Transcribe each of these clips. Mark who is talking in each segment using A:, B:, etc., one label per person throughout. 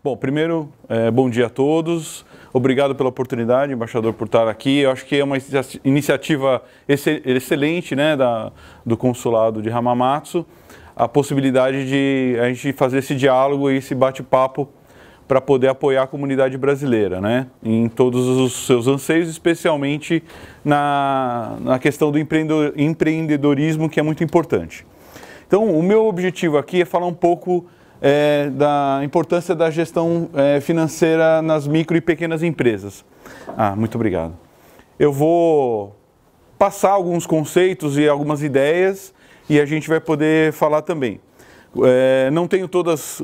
A: Bom, primeiro, bom dia a todos. Obrigado pela oportunidade, embaixador, por estar aqui. Eu acho que é uma iniciativa excelente, né, do Consulado de Hamamatsu, a possibilidade de a gente fazer esse diálogo e esse bate-papo para poder apoiar a comunidade brasileira, né, em todos os seus anseios, especialmente na questão do empreendedorismo, que é muito importante. Então, o meu objetivo aqui é falar um pouco da importância da gestão financeira nas micro e pequenas empresas. Muito obrigado. Eu vou passar alguns conceitos e algumas ideias e a gente vai poder falar também. Não tenho todas,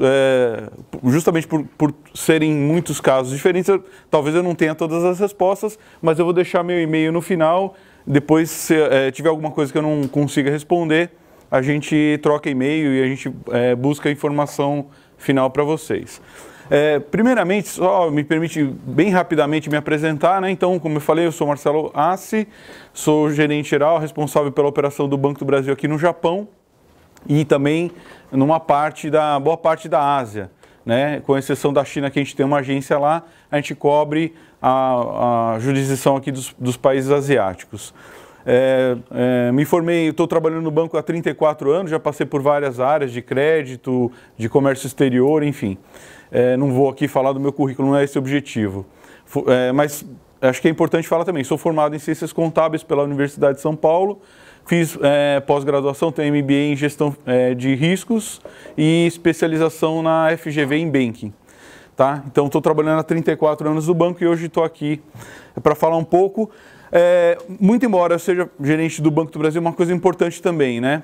A: justamente por serem muitos casos diferentes, talvez eu não tenha todas as respostas, mas eu vou deixar meu e-mail no final. Depois, se tiver alguma coisa que eu não consiga responder, a gente troca e-mail e a gente busca a informação final para vocês. Primeiramente, só me permite bem rapidamente me apresentar, né? Então, como eu falei, eu sou Marcelo Assi, sou gerente geral, responsável pela operação do Banco do Brasil aqui no Japão e também numa boa parte da Ásia, né? Com exceção da China, que a gente tem uma agência lá, a gente cobre a jurisdição aqui dos países asiáticos. Me formei, estou trabalhando no banco há 34 anos, já passei por várias áreas de crédito, de comércio exterior, enfim. Não vou aqui falar do meu currículo, não é esse o objetivo. Mas acho que é importante falar também, sou formado em Ciências Contábeis pela Universidade de São Paulo, fiz pós-graduação, tenho MBA em Gestão de Riscos e especialização na FGV em Banking. Tá? Então, estou trabalhando há 34 anos no banco e hoje estou aqui para falar um pouco. Muito embora eu seja gerente do Banco do Brasil, uma coisa importante também, né?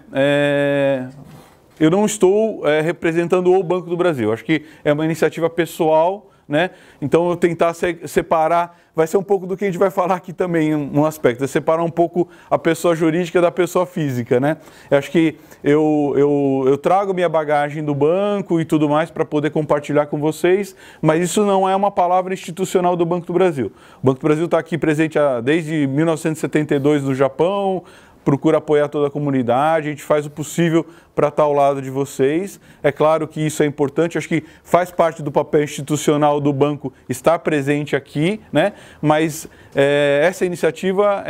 A: Eu não estou representando o Banco do Brasil, acho que é uma iniciativa pessoal, né? Então eu tentar separar, vai ser um pouco do que a gente vai falar aqui também, um aspecto, é separar um pouco a pessoa jurídica da pessoa física, né? Eu acho que eu trago minha bagagem do banco e tudo mais para poder compartilhar com vocês, mas isso não é uma palavra institucional do Banco do Brasil. O Banco do Brasil está aqui presente desde 1972 no Japão, procura apoiar toda a comunidade, a gente faz o possível para estar ao lado de vocês. É claro que isso é importante, acho que faz parte do papel institucional do banco estar presente aqui, né? Mas essa iniciativa,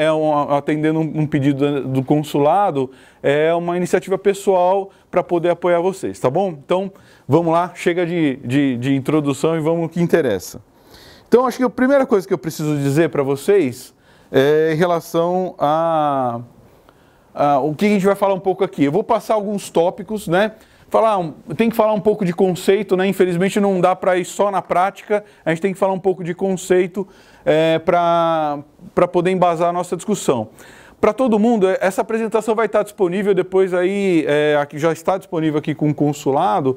A: atendendo um pedido do consulado, é uma iniciativa pessoal para poder apoiar vocês, tá bom? Então, vamos lá, chega de introdução e vamos no que interessa. Então, acho que a primeira coisa que eu preciso dizer para vocês é em relação o que a gente vai falar um pouco aqui. Eu vou passar alguns tópicos, né? Tem que falar um pouco de conceito, né? Infelizmente não dá para ir só na prática, a gente tem que falar um pouco de conceito para poder embasar a nossa discussão. Para todo mundo, essa apresentação vai estar disponível depois aí, aqui já está disponível aqui com o consulado,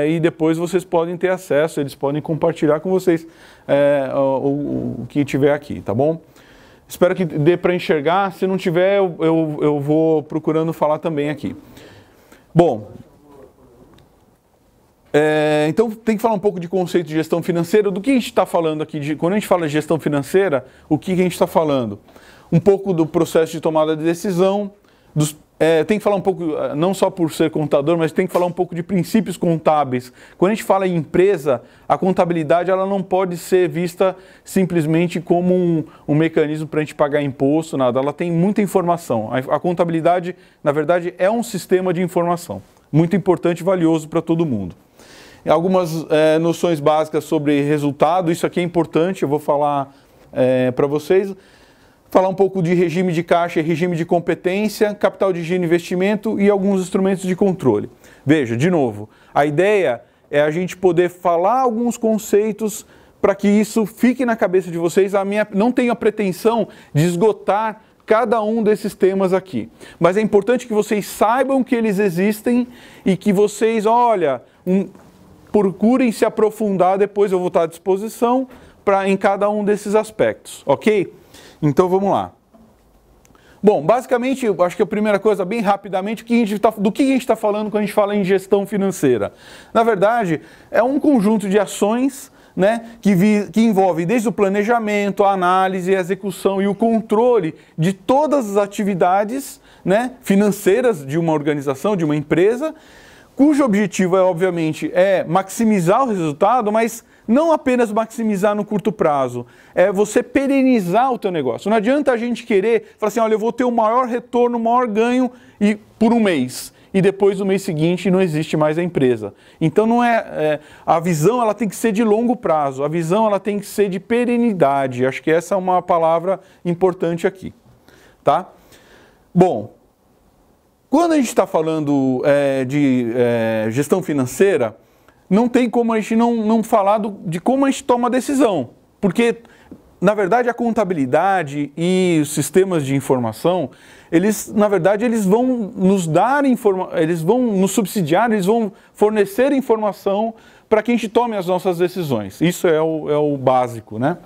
A: e depois vocês podem ter acesso, eles podem compartilhar com vocês o que tiver aqui, tá bom? Espero que dê para enxergar, se não tiver eu vou procurando falar também aqui. Bom, então tem que falar um pouco de conceito de gestão financeira. Do que a gente está falando aqui? Quando a gente fala de gestão financeira, o que a gente está falando? Um pouco do processo de tomada de decisão, tem que falar um pouco, não só por ser contador, mas tem que falar um pouco de princípios contábeis. Quando a gente fala em empresa, a contabilidade ela não pode ser vista simplesmente como um mecanismo para a gente pagar imposto, nada. Ela tem muita informação. A contabilidade, na verdade, é um sistema de informação. Muito importante e valioso para todo mundo. Algumas noções básicas sobre resultado, isso aqui é importante, eu vou falar para vocês. Falar um pouco de regime de caixa e regime de competência, capital de giro e investimento e alguns instrumentos de controle. Veja, de novo, a ideia é a gente poder falar alguns conceitos para que isso fique na cabeça de vocês. Não tenho a pretensão de esgotar cada um desses temas aqui, mas é importante que vocês saibam que eles existem e que vocês, procurem se aprofundar, depois eu vou estar à disposição em cada um desses aspectos, ok? Então vamos lá. Bom, basicamente, eu acho que a primeira coisa, bem rapidamente, do que a gente está falando quando a gente fala em gestão financeira? Na verdade, é um conjunto de ações, né, que envolve desde o planejamento, a análise, a execução e o controle de todas as atividades, né, financeiras de uma organização, de uma empresa, cujo objetivo obviamente, maximizar o resultado, mas não apenas maximizar no curto prazo, é você perenizar o teu negócio. Não adianta a gente querer falar assim, olha, eu vou ter o maior retorno, o maior ganho por um mês, e depois no mês seguinte não existe mais a empresa. Então não a visão ela tem que ser de longo prazo, a visão ela tem que ser de perenidade. Acho que essa é uma palavra importante aqui, tá? Bom, quando a gente está falando de gestão financeira, não tem como a gente não falar de como a gente toma a decisão. Porque, na verdade, a contabilidade e os sistemas de informação, na verdade, eles vão nos dar eles vão nos subsidiar, eles vão fornecer informação para que a gente tome as nossas decisões. Isso é o básico, né?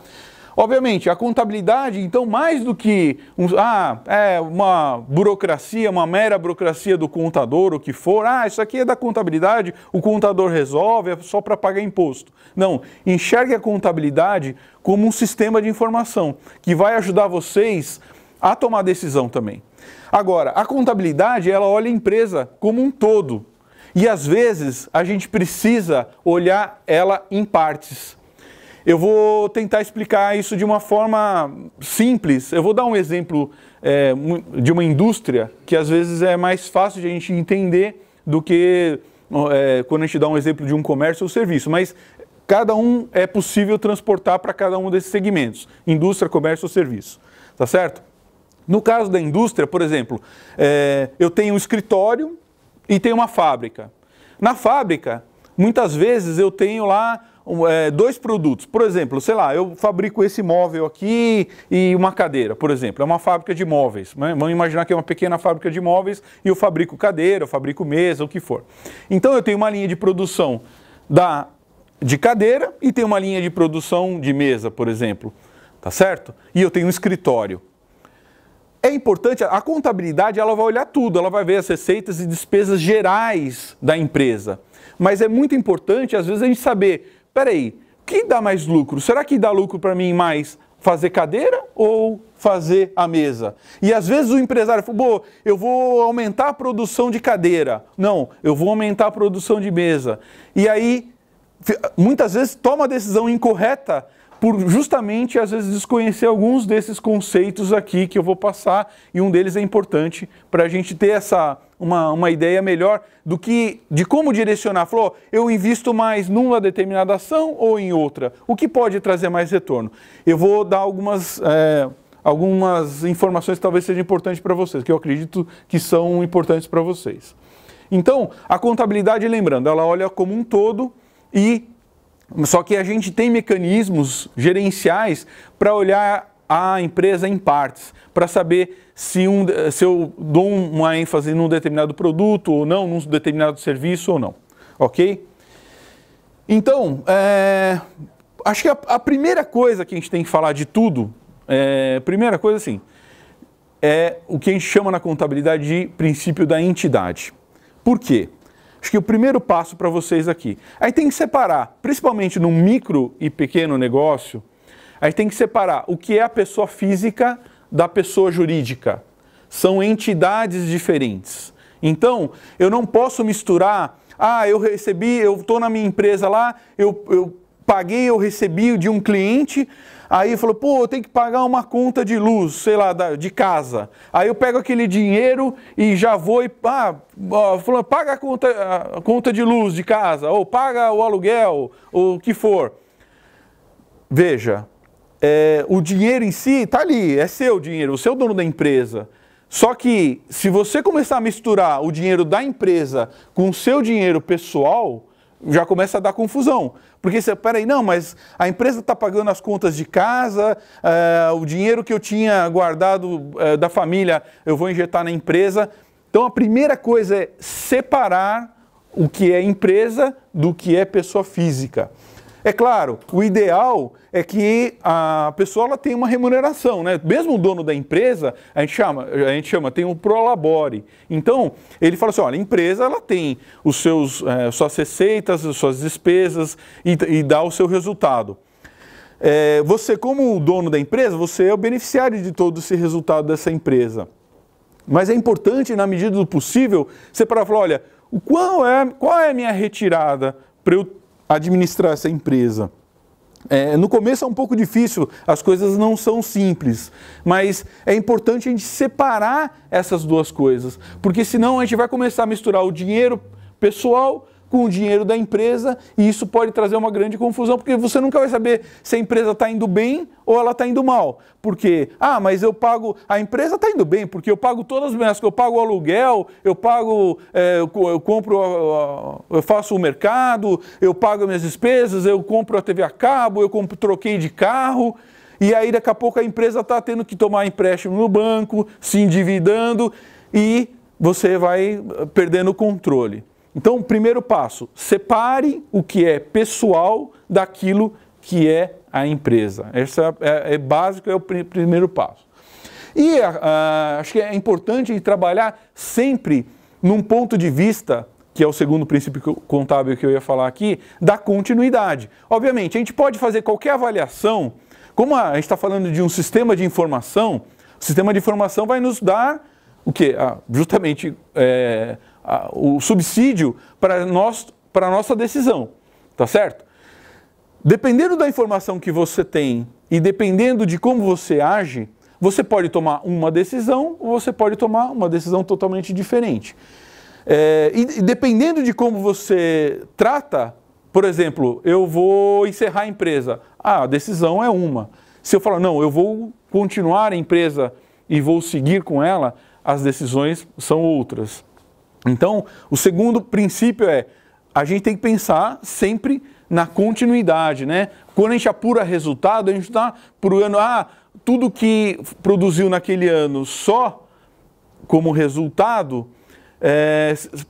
A: Obviamente, a contabilidade, então, mais do que uma burocracia, uma mera burocracia do contador, o que for, isso aqui é da contabilidade, o contador resolve, é só para pagar imposto. Não, enxergue a contabilidade como um sistema de informação, que vai ajudar vocês a tomar decisão também. Agora, a contabilidade, ela olha a empresa como um todo, e às vezes a gente precisa olhar ela em partes. Eu vou tentar explicar isso de uma forma simples. Eu vou dar um exemplo de uma indústria que às vezes é mais fácil de a gente entender do que quando a gente dá um exemplo de um comércio ou serviço. Mas cada um é possível transportar para cada um desses segmentos. Indústria, comércio ou serviço. Tá certo? No caso da indústria, por exemplo, eu tenho um escritório e tenho uma fábrica. Na fábrica, muitas vezes eu tenho lá dois produtos. Por exemplo, sei lá, eu fabrico esse móvel aqui e uma cadeira, por exemplo. É uma fábrica de móveis. Né? Vamos imaginar que é uma pequena fábrica de móveis e eu fabrico cadeira, eu fabrico mesa, o que for. Então eu tenho uma linha de produção de cadeira e tenho uma linha de produção de mesa, por exemplo. Tá certo? E eu tenho um escritório. É importante, a contabilidade ela vai olhar tudo, ela vai ver as receitas e despesas gerais da empresa. Mas é muito importante, às vezes, a gente saber, peraí, o que dá mais lucro? Será que dá lucro para mim mais fazer cadeira ou fazer a mesa? E às vezes o empresário fala, eu vou aumentar a produção de cadeira. Não, eu vou aumentar a produção de mesa. E aí, muitas vezes, toma a decisão incorreta por justamente, às vezes, desconhecer alguns desses conceitos aqui que eu vou passar, e um deles é importante para a gente ter uma ideia melhor de como direcionar. Falou, eu invisto mais numa determinada ação ou em outra? O que pode trazer mais retorno? Eu vou dar algumas informações que talvez sejam importantes para vocês, que eu acredito que são importantes para vocês. Então, a contabilidade, lembrando, ela olha como um todo só que a gente tem mecanismos gerenciais para olhar a empresa em partes, para saber se eu dou uma ênfase num determinado produto ou não, num determinado serviço ou não. Ok? Então, acho que a primeira coisa que a gente tem que falar de tudo, primeira coisa assim, é o que a gente chama na contabilidade de princípio da entidade. Por quê? Acho que o primeiro passo para vocês aqui. Aí tem que separar, principalmente no micro e pequeno negócio, aí tem que separar o que é a pessoa física da pessoa jurídica. São entidades diferentes. Então, eu não posso misturar, eu estou na minha empresa lá, eu paguei, eu recebi de um cliente, aí falou, eu tenho que pagar uma conta de luz, sei lá, de casa. Aí eu pego aquele dinheiro e já vou falou, paga a conta de luz de casa, ou paga o aluguel, ou o que for. Veja, o dinheiro em si está ali, é seu dinheiro, você é o dono da empresa. Só que se você começar a misturar o dinheiro da empresa com o seu dinheiro pessoal, já começa a dar confusão. Porque você, peraí, não, mas a empresa está pagando as contas de casa, o dinheiro que eu tinha guardado da família eu vou injetar na empresa. Então a primeira coisa é separar o que é empresa do que é pessoa física. É claro, o ideal é que a pessoa ela tenha uma remuneração, né? Mesmo o dono da empresa, a gente chama, tem um prolabore. Então, ele fala assim, olha, a empresa ela tem suas receitas, suas despesas e dá o seu resultado. Você, como o dono da empresa, você é o beneficiário de todo esse resultado dessa empresa. Mas é importante, na medida do possível, você para falar, olha, qual é a minha retirada para eu administrar essa empresa? No começo é um pouco difícil, as coisas não são simples, mas é importante a gente separar essas duas coisas, porque senão a gente vai começar a misturar o dinheiro pessoal com o dinheiro da empresa e isso pode trazer uma grande confusão, porque você nunca vai saber se a empresa está indo bem ou ela está indo mal. Porque, mas eu pago, a empresa está indo bem, porque eu pago todas as minhas, eu pago o aluguel, eu pago, eu compro, eu faço o mercado, eu pago as minhas despesas, eu compro a TV a cabo, eu troquei de carro, e aí daqui a pouco a empresa está tendo que tomar empréstimo no banco, se endividando, e você vai perdendo o controle. Então, primeiro passo, separe o que é pessoal daquilo que é a empresa. Essa é básico, é o primeiro passo. E acho que é importante trabalhar sempre num ponto de vista, que é o segundo princípio contábil que eu ia falar aqui, da continuidade. Obviamente, a gente pode fazer qualquer avaliação, como a gente está falando de um sistema de informação, o sistema de informação vai nos dar o quê? Justamente o subsídio para a nossa decisão, tá certo? Dependendo da informação que você tem e dependendo de como você age, você pode tomar uma decisão ou você pode tomar uma decisão totalmente diferente. E dependendo de como você trata, por exemplo, eu vou encerrar a empresa, a decisão é uma. Se eu falar, não, eu vou continuar a empresa e vou seguir com ela, as decisões são outras. Então, o segundo princípio a gente tem que pensar sempre na continuidade, né? Quando a gente apura resultado, a gente está apurando, tudo que produziu naquele ano só como resultado,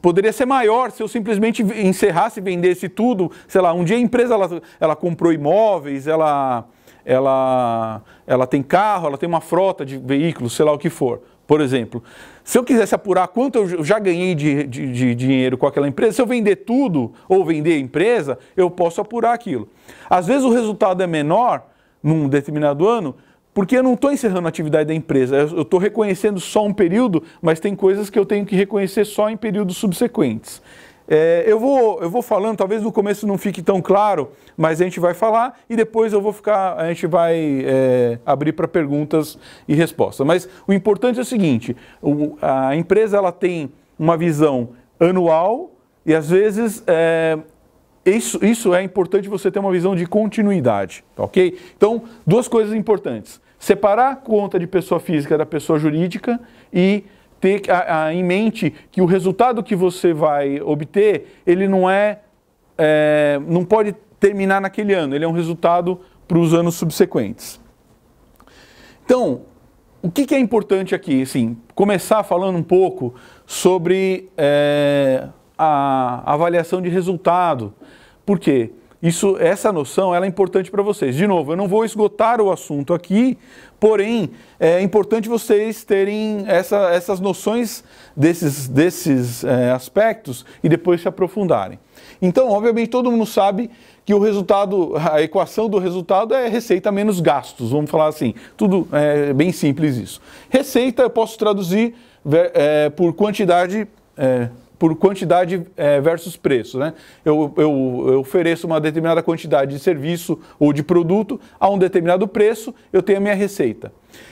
A: poderia ser maior se eu simplesmente encerrasse e vendesse tudo. Sei lá, um dia a empresa ela comprou imóveis, ela tem carro, ela tem uma frota de veículos, sei lá o que for. Por exemplo, se eu quisesse apurar quanto eu já ganhei de dinheiro com aquela empresa, se eu vender tudo ou vender a empresa, eu posso apurar aquilo. Às vezes o resultado é menor num determinado ano, porque eu não estou encerrando a atividade da empresa, eu estou reconhecendo só um período, mas tem coisas que eu tenho que reconhecer só em períodos subsequentes. Eu vou falando, talvez no começo não fique tão claro, mas a gente vai falar e depois a gente vai abrir para perguntas e respostas. Mas o importante é o seguinte, a empresa ela tem uma visão anual e às vezes isso é importante você ter uma visão de continuidade, tá, ok? Então, duas coisas importantes, separar a conta de pessoa física da pessoa jurídica e ter em mente que o resultado que você vai obter, ele não pode terminar naquele ano, ele é um resultado para os anos subsequentes. Então, o que é importante aqui? Assim, começar falando um pouco sobre a avaliação de resultado. Por quê? Essa noção ela é importante para vocês. De novo, eu não vou esgotar o assunto aqui, porém, é importante vocês terem essas noções desses aspectos e depois se aprofundarem. Então, obviamente, todo mundo sabe que o resultado, a equação do resultado é receita menos gastos, vamos falar assim. Tudo é bem simples isso. Receita eu posso traduzir por quantidade versus preço, né? Eu ofereço uma determinada quantidade de serviço ou de produto a um determinado preço, eu tenho a minha receita.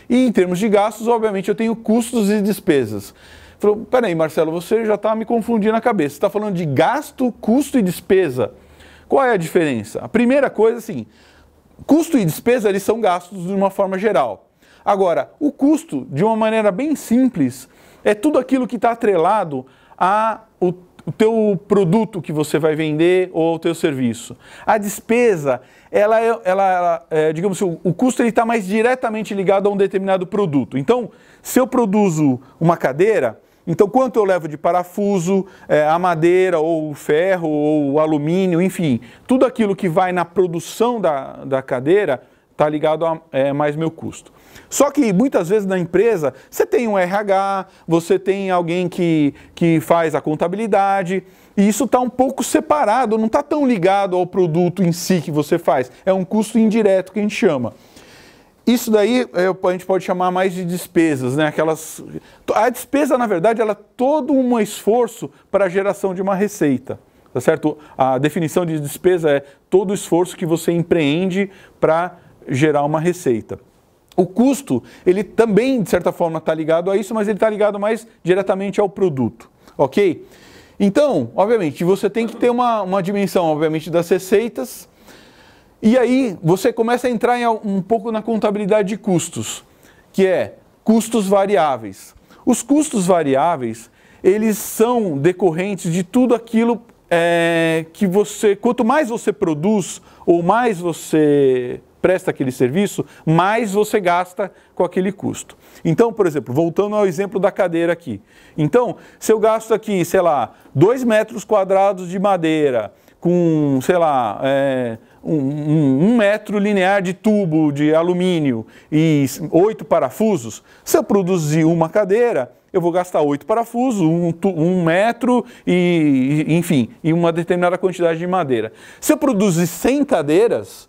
A: E em termos de gastos, obviamente, eu tenho custos e despesas. Falou, peraí, Marcelo, você já está me confundindo a cabeça. Você está falando de gasto, custo e despesa. Qual é a diferença? A primeira coisa, assim, custo e despesa, eles são gastos de uma forma geral. Agora, o custo, de uma maneira bem simples, é tudo aquilo que está atrelado o teu produto que você vai vender ou o teu serviço. A despesa, digamos assim, o custo está mais diretamente ligado a um determinado produto. Então, se eu produzo uma cadeira, então quanto eu levo de parafuso, a madeira ou o ferro ou o alumínio, enfim, tudo aquilo que vai na produção da cadeira está ligado a mais meu custo. Só que muitas vezes na empresa você tem um RH, você tem alguém que faz a contabilidade e isso está um pouco separado, não está tão ligado ao produto em si que você faz. É um custo indireto que a gente chama. isso daí a gente pode chamar mais de despesas, né? A despesa, na verdade, ela é todo um esforço para a geração de uma receita, tá certo? A definição de despesa é todo o esforço que você empreende para gerar uma receita. O custo, ele também, de certa forma, está ligado a isso, mas ele está ligado mais diretamente ao produto, ok? Então, obviamente, você tem que ter uma dimensão, obviamente, das receitas. E aí você começa a entrar um pouco na contabilidade de custos, que é custos variáveis. Os custos variáveis, eles são decorrentes de tudo aquilo que quanto mais você produz ou mais você presta aquele serviço, mais você gasta com aquele custo. Então, por exemplo, voltando ao exemplo da cadeira aqui. Então, se eu gasto aqui, sei lá, 2 metros quadrados de madeira, com, sei lá, 1 metro linear de tubo de alumínio e 8 parafusos, se eu produzir uma cadeira, eu vou gastar 8 parafusos, 1 metro e, enfim, e uma determinada quantidade de madeira. Se eu produzir 100 cadeiras,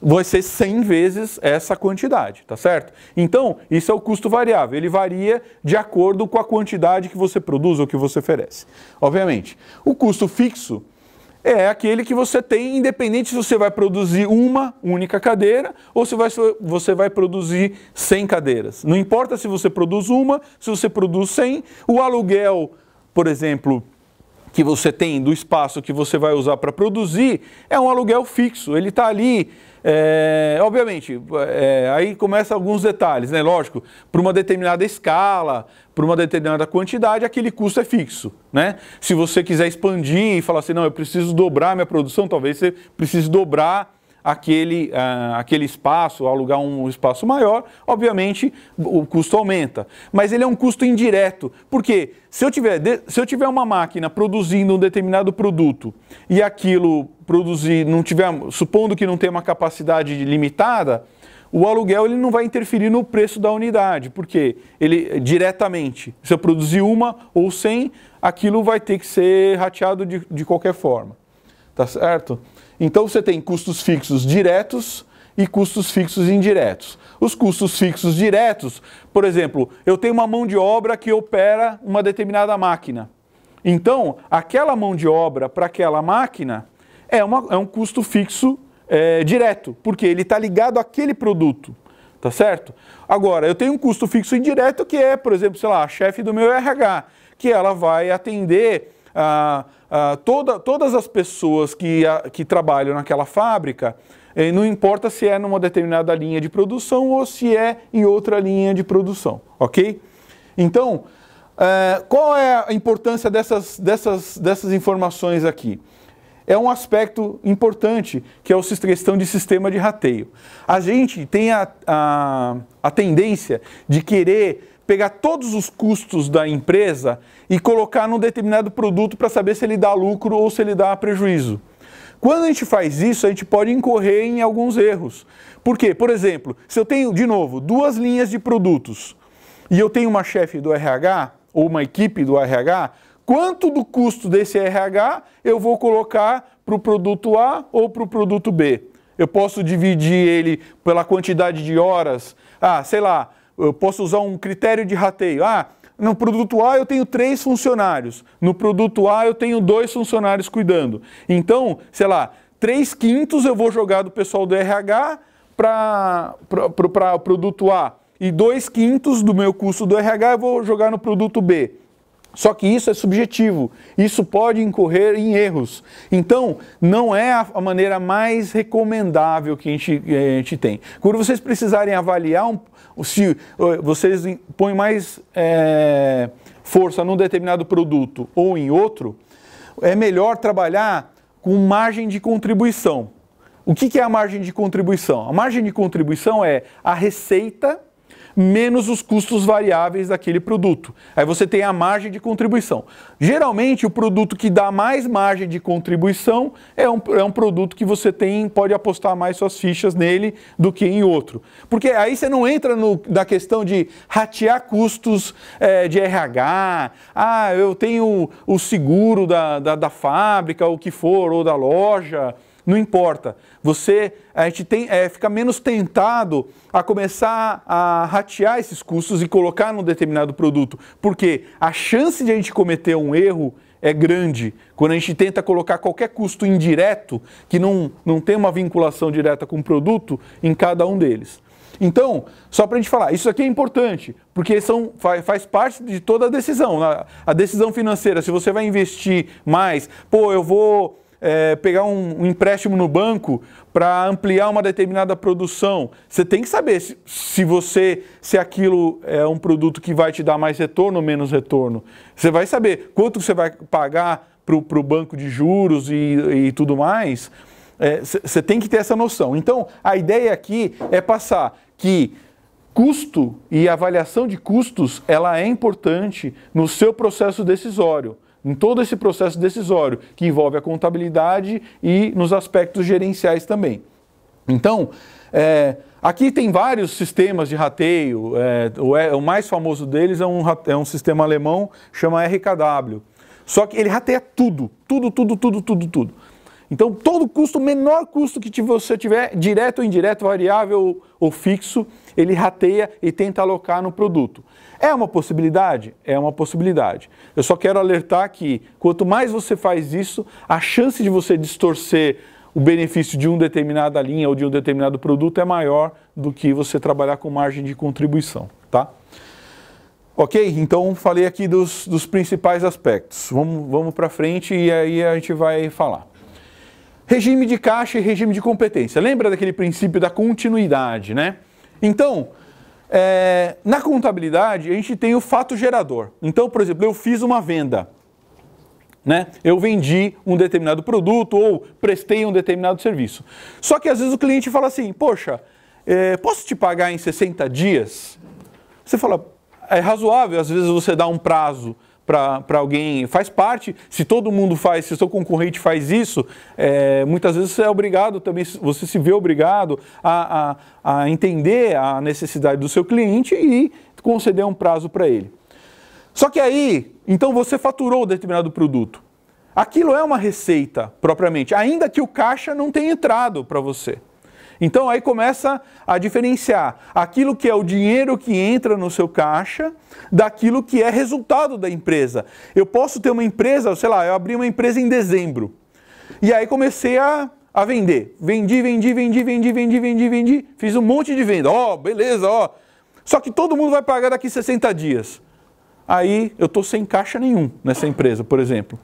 A: vai ser 100 vezes essa quantidade, tá certo? Então, isso é o custo variável, ele varia de acordo com a quantidade que você produz ou que você oferece. Obviamente, o custo fixo é aquele que você tem, independente se você vai produzir uma única cadeira ou se você vai produzir 100 cadeiras. Não importa se você produz uma, se você produz 100, o aluguel, por exemplo, que você tem do espaço que você vai usar para produzir, é um aluguel fixo, ele está ali. Obviamente, aí começam alguns detalhes, né? Lógico, para uma determinada escala, para uma determinada quantidade, aquele custo é fixo, né? Se você quiser expandir e falar assim, não, eu preciso dobrar minha produção, talvez você precise dobrar aquele espaço, alugar um espaço maior, obviamente o custo aumenta. Mas ele é um custo indireto, porque se eu tiver uma máquina produzindo um determinado produto e aquilo produzir, supondo que não tem uma capacidade limitada, o aluguel ele não vai interferir no preço da unidade, porque ele diretamente, se eu produzir uma ou 100, aquilo vai ter que ser rateado de qualquer forma, tá certo? Então você tem custos fixos diretos e custos fixos indiretos. Os custos fixos diretos, por exemplo, eu tenho uma mão de obra que opera uma determinada máquina. Então, aquela mão de obra para aquela máquina é um custo fixo direto, porque ele está ligado àquele produto, tá certo? Agora, eu tenho um custo fixo indireto que é, por exemplo, sei lá, a chefe do meu RH, que ela vai atender todas as pessoas que trabalham naquela fábrica, não importa se é numa determinada linha de produção ou se é em outra linha de produção, ok? Então, qual é a importância dessas informações aqui? É um aspecto importante, que é a questão de sistema de rateio. A gente tem a tendência de querer pegar todos os custos da empresa e colocar num determinado produto para saber se ele dá lucro ou se ele dá prejuízo. Quando a gente faz isso, a gente pode incorrer em alguns erros. Por quê? Por exemplo, se eu tenho, de novo, 2 linhas de produtos e eu tenho uma chefe do RH ou uma equipe do RH, quanto do custo desse RH eu vou colocar para o produto A ou para o produto B? Eu posso dividir ele pela quantidade de horas, sei lá, eu posso usar um critério de rateio. No produto A eu tenho 3 funcionários, no produto A eu tenho 2 funcionários cuidando. Então, sei lá, 3/5 eu vou jogar do pessoal do RH para o produto A e 2/5 do meu custo do RH eu vou jogar no produto B. Só que isso é subjetivo, isso pode incorrer em erros. Então, não é a maneira mais recomendável que a gente tem. Quando vocês precisarem avaliar, se vocês põem mais força num determinado produto ou em outro, é melhor trabalhar com margem de contribuição. O que é a margem de contribuição? A margem de contribuição é a receita menos os custos variáveis daquele produto. Aí você tem a margem de contribuição. Geralmente, o produto que dá mais margem de contribuição é um produto que você pode apostar mais suas fichas nele do que em outro. Porque aí você não entra na questão de ratear custos de RH, eu tenho o seguro da fábrica, o que for, ou da loja. não importa. A gente fica menos tentado a começar a ratear esses custos e colocar num determinado produto, porque a chance de a gente cometer um erro é grande quando a gente tenta colocar qualquer custo indireto que não tem uma vinculação direta com o produto em cada um deles. Então, só para a gente falar, isso aqui é importante, porque faz parte de toda a decisão. A decisão financeira, se você vai investir mais, eu vou pegar um empréstimo no banco para ampliar uma determinada produção. Você tem que saber se aquilo é um produto que vai te dar mais retorno ou menos retorno. Você vai saber quanto você vai pagar para o banco de juros e tudo mais. Você tem que ter essa noção. Então, a ideia aqui é passar que custo e avaliação de custos, ela é importante no seu processo decisório, em todo esse processo decisório, que envolve a contabilidade e nos aspectos gerenciais também. Então, aqui tem vários sistemas de rateio, o mais famoso deles é um sistema alemão, chama RKW. Só que ele rateia tudo. Então, todo custo, o menor custo que você tiver, direto ou indireto, variável ou fixo, ele rateia e tenta alocar no produto. É uma possibilidade? É uma possibilidade. Eu só quero alertar que, quanto mais você faz isso, a chance de você distorcer o benefício de uma determinada linha ou de um determinado produto é maior do que você trabalhar com margem de contribuição, tá? Ok? Então, falei aqui dos principais aspectos. Vamos para frente e aí a gente vai falar. Regime de caixa e regime de competência. Lembra daquele princípio da continuidade, né? Então, na contabilidade, a gente tem o fato gerador. Então, por exemplo, eu fiz uma venda, né? Eu vendi um determinado produto ou prestei um determinado serviço. Só que às vezes o cliente fala assim, poxa, posso te pagar em 60 dias? Você fala, é razoável, às vezes você dá um prazo para alguém, faz parte, se todo mundo faz, se o seu concorrente faz isso, muitas vezes você é obrigado também, você se vê obrigado a entender a necessidade do seu cliente e conceder um prazo para ele. Só que aí, então você faturou determinado produto. Aquilo é uma receita propriamente, ainda que o caixa não tenha entrado para você. Então aí começa a diferenciar aquilo que é o dinheiro que entra no seu caixa daquilo que é resultado da empresa. Eu posso ter uma empresa, sei lá, eu abri uma empresa em dezembro e aí comecei a vender. Vendi, fiz um monte de venda. Beleza, Só que todo mundo vai pagar daqui 60 dias. Aí eu estou sem caixa nenhum nessa empresa, por exemplo.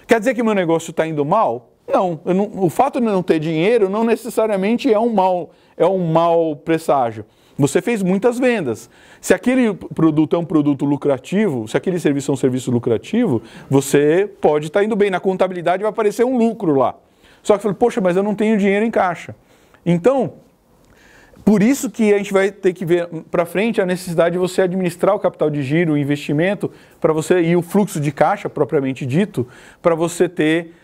A: Quer dizer que meu negócio está indo mal? Não, o fato de não ter dinheiro não necessariamente é um mau presságio. Você fez muitas vendas. Se aquele produto é um produto lucrativo, se aquele serviço é um serviço lucrativo, você pode estar indo bem. Na contabilidade vai aparecer um lucro lá. Só que, poxa, mas eu não tenho dinheiro em caixa. Então, por isso que a gente vai ter que ver para frente a necessidade de você administrar o capital de giro, o investimento, para você e o fluxo de caixa, propriamente dito, para você ter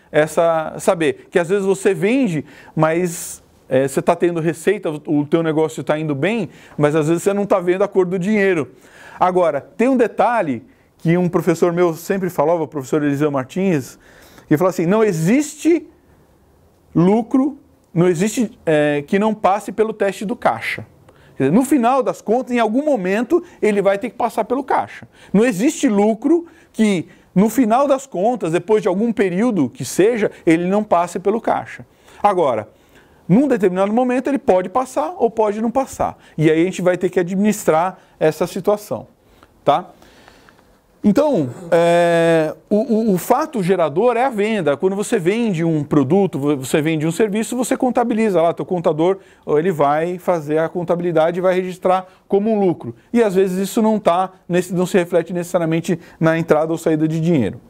A: saber que às vezes você vende, mas você está tendo receita, o teu negócio está indo bem, mas às vezes você não está vendo a cor do dinheiro. Agora, tem um detalhe que um professor meu sempre falava, o professor Eliseu Martins, que falou assim, não existe lucro, não existe que não passe pelo teste do caixa. Quer dizer, no final das contas, em algum momento, ele vai ter que passar pelo caixa. Não existe lucro que no final das contas, depois de algum período que seja, ele não passe pelo caixa. Agora, num determinado momento ele pode passar ou pode não passar. E aí a gente vai ter que administrar essa situação, tá? Então, o fato gerador é a venda. Quando você vende um produto, você vende um serviço, você contabiliza lá, teu contador, ele vai fazer a contabilidade e vai registrar como um lucro. E às vezes isso não se reflete necessariamente na entrada ou saída de dinheiro.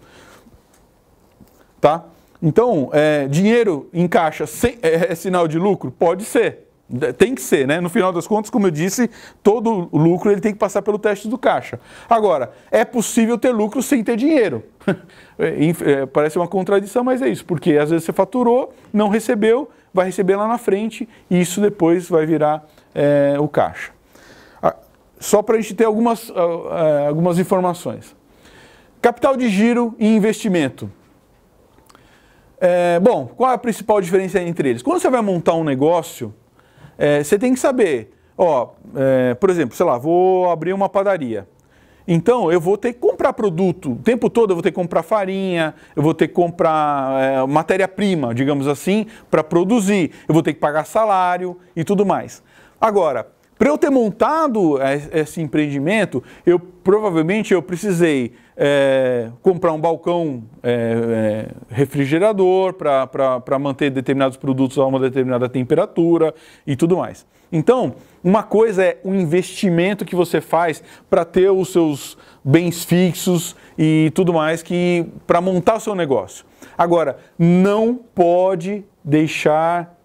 A: Tá? Então, dinheiro em caixa é sinal de lucro? Pode ser. Tem que ser, né? No final das contas, como eu disse, todo lucro ele tem que passar pelo teste do caixa. Agora, é possível ter lucro sem ter dinheiro. Parece uma contradição, mas é isso. Porque às vezes você faturou, não recebeu, vai receber lá na frente e isso depois vai virar o caixa. Só para a gente ter algumas informações. Capital de giro e investimento. Bom, qual é a principal diferença entre eles? Quando você vai montar um negócio, você tem que saber, por exemplo, sei lá, vou abrir uma padaria. Então, eu vou ter que comprar produto, o tempo todo eu vou ter que comprar farinha, eu vou ter que comprar matéria-prima, digamos assim, para produzir. Eu vou ter que pagar salário e tudo mais. Agora, para eu ter montado esse empreendimento, provavelmente eu precisei comprar um balcão refrigerador para manter determinados produtos a uma determinada temperatura e tudo mais. Então, uma coisa é o investimento que você faz para ter os seus bens fixos e tudo mais para montar o seu negócio. Agora, não pode deixar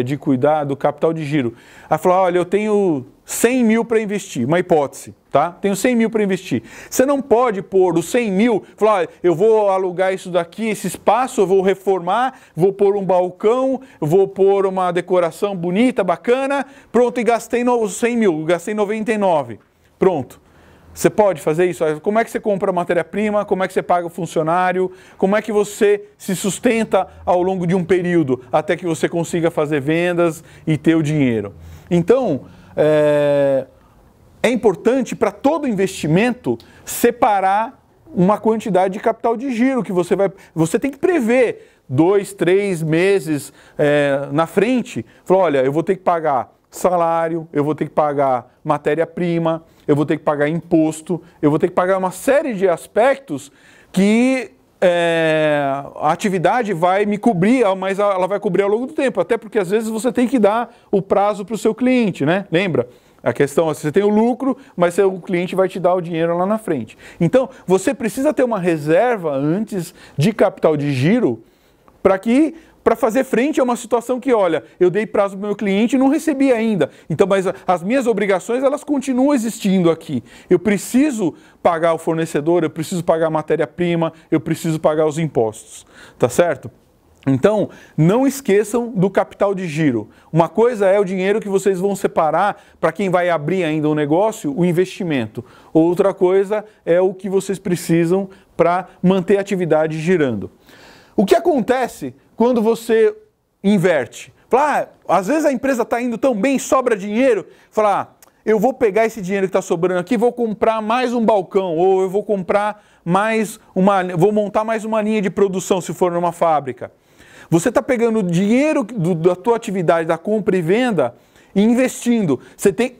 A: de cuidar do capital de giro. Aí falar, olha, eu tenho 100 mil para investir, uma hipótese, tá? Tenho 100 mil para investir. Você não pode pôr os 100 mil, falar, eu vou alugar isso daqui, esse espaço, eu vou reformar, vou pôr um balcão, vou pôr uma decoração bonita, bacana, pronto, e gastei 100 mil, gastei 99. Pronto. Você pode fazer isso? Como é que você compra matéria-prima? Como é que você paga o funcionário? Como é que você se sustenta ao longo de um período até que você consiga fazer vendas e ter o dinheiro? Então, é importante para todo investimento separar uma quantidade de capital de giro que você tem que prever 2, 3 meses na frente. Falar, olha, eu vou ter que pagar salário, eu vou ter que pagar matéria-prima, eu vou ter que pagar imposto, eu vou ter que pagar uma série de aspectos que a atividade vai me cobrir, mas ela vai cobrir ao longo do tempo, até porque às vezes você tem que dar o prazo para o seu cliente, né? Lembra? A questão é, você tem o lucro, mas o cliente vai te dar o dinheiro lá na frente. Então, você precisa ter uma reserva antes de capital de giro para fazer frente a uma situação que, olha, eu dei prazo para o meu cliente e não recebi ainda. Então, mas as minhas obrigações, elas continuam existindo aqui. Eu preciso pagar o fornecedor, eu preciso pagar a matéria-prima, eu preciso pagar os impostos. Tá certo? Então, não esqueçam do capital de giro. Uma coisa é o dinheiro que vocês vão separar para quem vai abrir ainda um negócio, o investimento. Outra coisa é o que vocês precisam para manter a atividade girando. O que acontece quando você inverte? Às vezes a empresa está indo tão bem, sobra dinheiro, eu vou pegar esse dinheiro que está sobrando aqui, vou comprar mais um balcão, ou eu vou comprar vou montar mais uma linha de produção, se for numa fábrica. Você está pegando o dinheiro da tua atividade, da compra e venda, e investindo.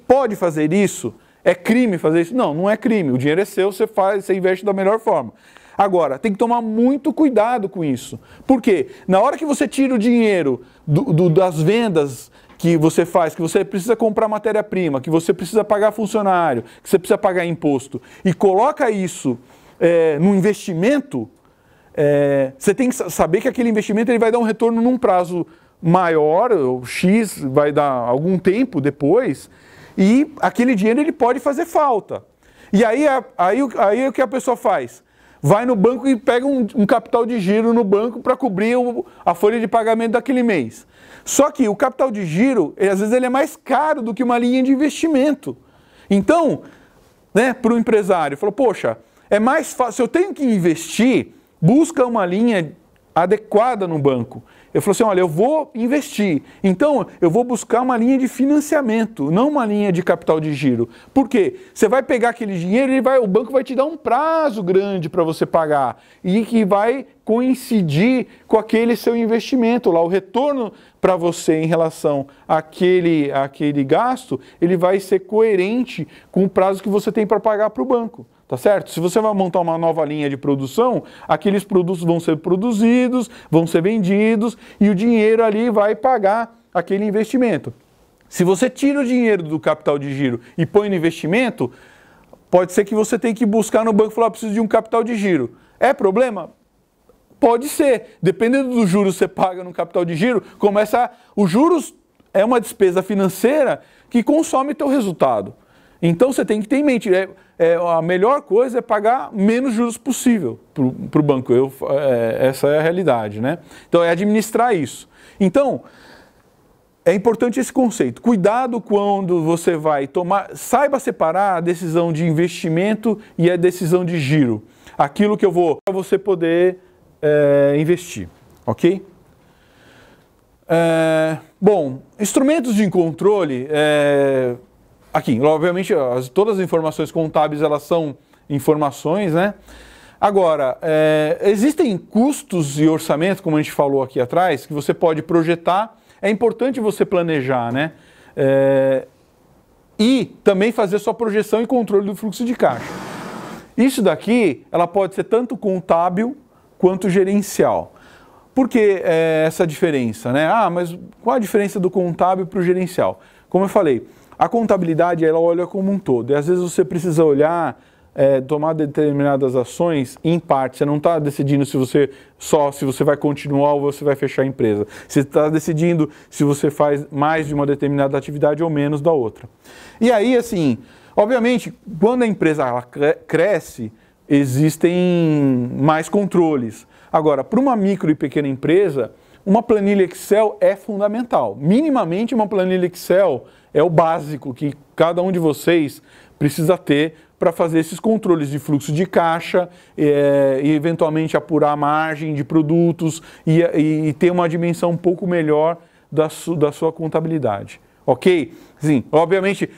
A: Pode fazer isso? É crime fazer isso? Não, não é crime. O dinheiro é seu, você investe da melhor forma. Agora, tem que tomar muito cuidado com isso. Por quê? Na hora que você tira o dinheiro das vendas que você faz, que você precisa comprar matéria-prima, que você precisa pagar funcionário, que você precisa pagar imposto, e coloca isso no investimento, você tem que saber que aquele investimento ele vai dar um retorno num prazo maior, ou X, vai dar algum tempo depois, e aquele dinheiro ele pode fazer falta. E aí o que a pessoa faz? Vai no banco e pega um capital de giro no banco para cobrir a folha de pagamento daquele mês. Só que o capital de giro, às vezes, ele é mais caro do que uma linha de investimento. Então, para o empresário, falou, poxa, é mais fácil, se eu tenho que investir, busca uma linha adequada no banco. Eu falei assim, olha, eu vou investir, então eu vou buscar uma linha de financiamento, não uma linha de capital de giro. Por quê? Você vai pegar aquele dinheiro e o banco vai te dar um prazo grande para você pagar e que vai coincidir com aquele seu investimento lá. O retorno para você em relação àquele gasto, ele vai ser coerente com o prazo que você tem para pagar para o banco. Tá certo? Se você vai montar uma nova linha de produção, aqueles produtos vão ser produzidos, vão ser vendidos e o dinheiro ali vai pagar aquele investimento. Se você tira o dinheiro do capital de giro e põe no investimento, pode ser que você tenha que buscar no banco e falar, preciso de um capital de giro. É problema? Pode ser. Dependendo dos juros que você paga no capital de giro, os juros é uma despesa financeira que consome teu resultado. Então você tem que ter em mente, a melhor coisa é pagar menos juros possível para o banco. Essa é a realidade, né? Então é administrar isso. Então, é importante esse conceito. Cuidado quando você vai tomar, saiba separar a decisão de investimento e a decisão de giro. Aquilo que para você poder investir. ok? Bom, instrumentos de controle, aqui, obviamente, todas as informações contábeis, elas são informações, né? Agora, existem custos e orçamento, como a gente falou aqui atrás, que você pode projetar. É importante você planejar, né? E também fazer sua projeção e controle do fluxo de caixa. Isso daqui, ela pode ser tanto contábil quanto gerencial. Por que essa diferença, né? Mas qual a diferença do contábil para o gerencial? Como eu falei, a contabilidade, ela olha como um todo. E às vezes você precisa olhar, tomar determinadas ações em parte. Você não está decidindo se você vai continuar ou você vai fechar a empresa. Você está decidindo se você faz mais de uma determinada atividade ou menos da outra. E aí, assim, obviamente, quando a empresa ela cresce, existem mais controles. Agora, para uma micro e pequena empresa, uma planilha Excel é fundamental. Minimamente, uma planilha Excel é o básico que cada um de vocês precisa ter para fazer esses controles de fluxo de caixa e eventualmente apurar a margem de produtos e ter uma dimensão um pouco melhor da sua contabilidade. Ok? Sim, obviamente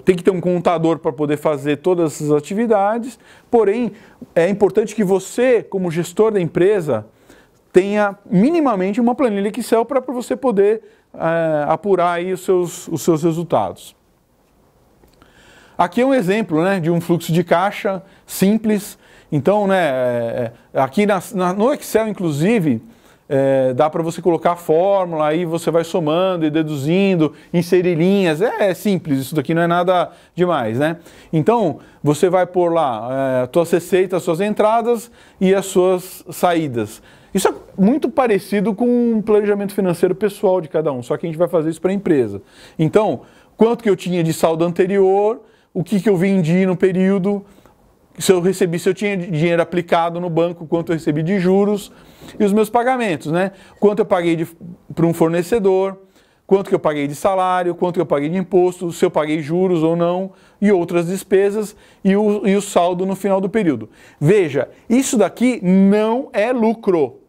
A: tem que ter um contador para poder fazer todas essas atividades, porém é importante que você, como gestor da empresa, tenha minimamente uma planilha Excel para você poder apurar aí os seus resultados. Aqui é um exemplo, né, de um fluxo de caixa simples. Então, né, aqui no Excel, inclusive, dá para você colocar a fórmula, aí você vai somando e deduzindo, inserir linhas. É simples, isso daqui não é nada demais, né? Então, você vai pôr lá as suas receitas, as suas entradas e as suas saídas. Isso é muito parecido com um planejamento financeiro pessoal de cada um, só que a gente vai fazer isso para a empresa. Então, quanto que eu tinha de saldo anterior, o que eu vendi no período, se eu tinha dinheiro aplicado no banco, quanto eu recebi de juros e os meus pagamentos, né? Quanto eu paguei para um fornecedor, quanto que eu paguei de salário, quanto que eu paguei de imposto, se eu paguei juros ou não e outras despesas e o saldo no final do período. Veja, isso daqui não é lucro.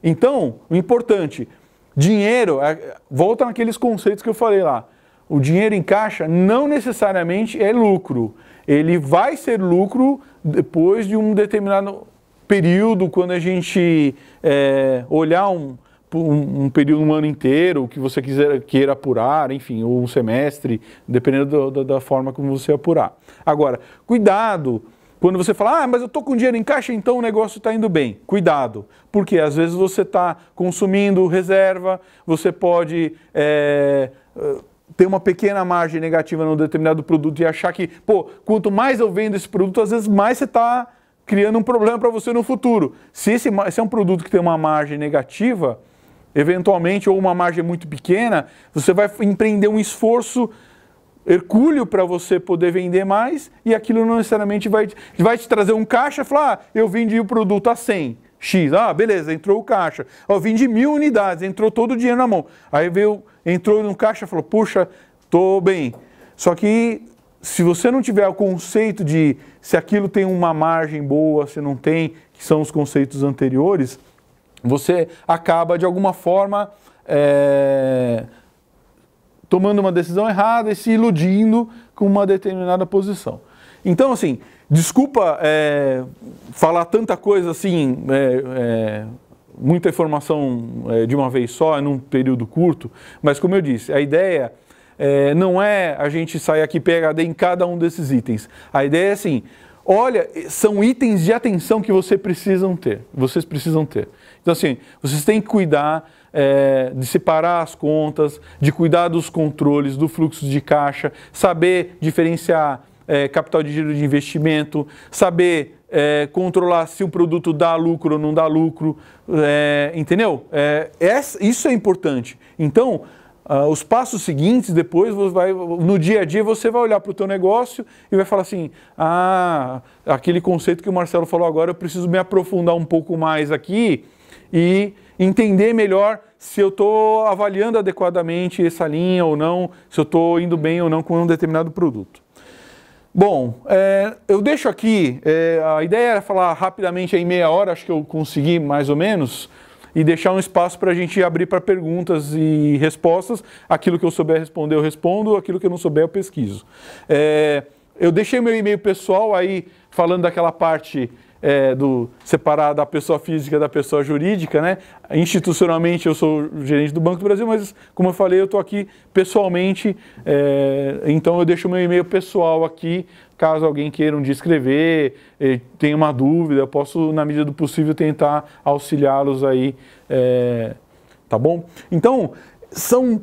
A: Então, o importante, dinheiro, volta naqueles conceitos que eu falei lá. O dinheiro em caixa não necessariamente é lucro. Ele vai ser lucro depois de um determinado período, quando a gente olhar um período, um ano inteiro, que você queira apurar, enfim, ou um semestre, dependendo da forma como você apurar. Agora, cuidado, quando você fala, mas eu estou com dinheiro em caixa, então o negócio está indo bem. Cuidado, porque às vezes você está consumindo reserva, você pode ter uma pequena margem negativa num determinado produto e achar que, quanto mais eu vendo esse produto, às vezes mais você está criando um problema para você no futuro. Se é um produto que tem uma margem negativa, eventualmente, ou uma margem muito pequena, você vai empreender um esforço hercúleo para você poder vender mais e aquilo não necessariamente vai te trazer um caixa e falar, eu vendi o produto a 100. X, beleza, entrou o caixa. Eu vendi 1000 unidades, entrou todo o dinheiro na mão. Aí entrou no caixa e falou, puxa, tô bem. Só que se você não tiver o conceito de se aquilo tem uma margem boa, se não tem, que são os conceitos anteriores, você acaba de alguma forma tomando uma decisão errada e se iludindo com uma determinada posição. Então, assim, desculpa falar tanta coisa assim, muita informação de uma vez só, num período curto, mas como eu disse, a ideia não é a gente sair aqui PhD em cada um desses itens. A ideia é assim, olha, são itens de atenção que vocês precisam ter. Então, assim, vocês têm que cuidar de separar as contas, de cuidar dos controles, do fluxo de caixa, saber diferenciar capital de giro de investimento, saber controlar se o produto dá lucro ou não dá lucro, entendeu? Isso é importante. Então, os passos seguintes, depois, no dia a dia, você vai olhar para o teu negócio e vai falar assim, aquele conceito que o Marcelo falou agora, eu preciso me aprofundar um pouco mais aqui e entender melhor se eu estou avaliando adequadamente essa linha ou não, se eu estou indo bem ou não com um determinado produto. Bom, eu deixo aqui, a ideia era falar rapidamente em meia hora, acho que eu consegui mais ou menos. e deixar um espaço para a gente abrir para perguntas e respostas. Aquilo que eu souber responder, eu respondo. Aquilo que eu não souber, eu pesquiso. Eu deixei meu e-mail pessoal aí, falando daquela parte do separar da pessoa física da pessoa jurídica, né? Institucionalmente eu sou gerente do Banco do Brasil, mas como eu falei, eu estou aqui pessoalmente, então eu deixo meu e-mail pessoal aqui, caso alguém queira um dia escrever, tenha uma dúvida, eu posso, na medida do possível, tentar auxiliá-los aí, tá bom? Então, são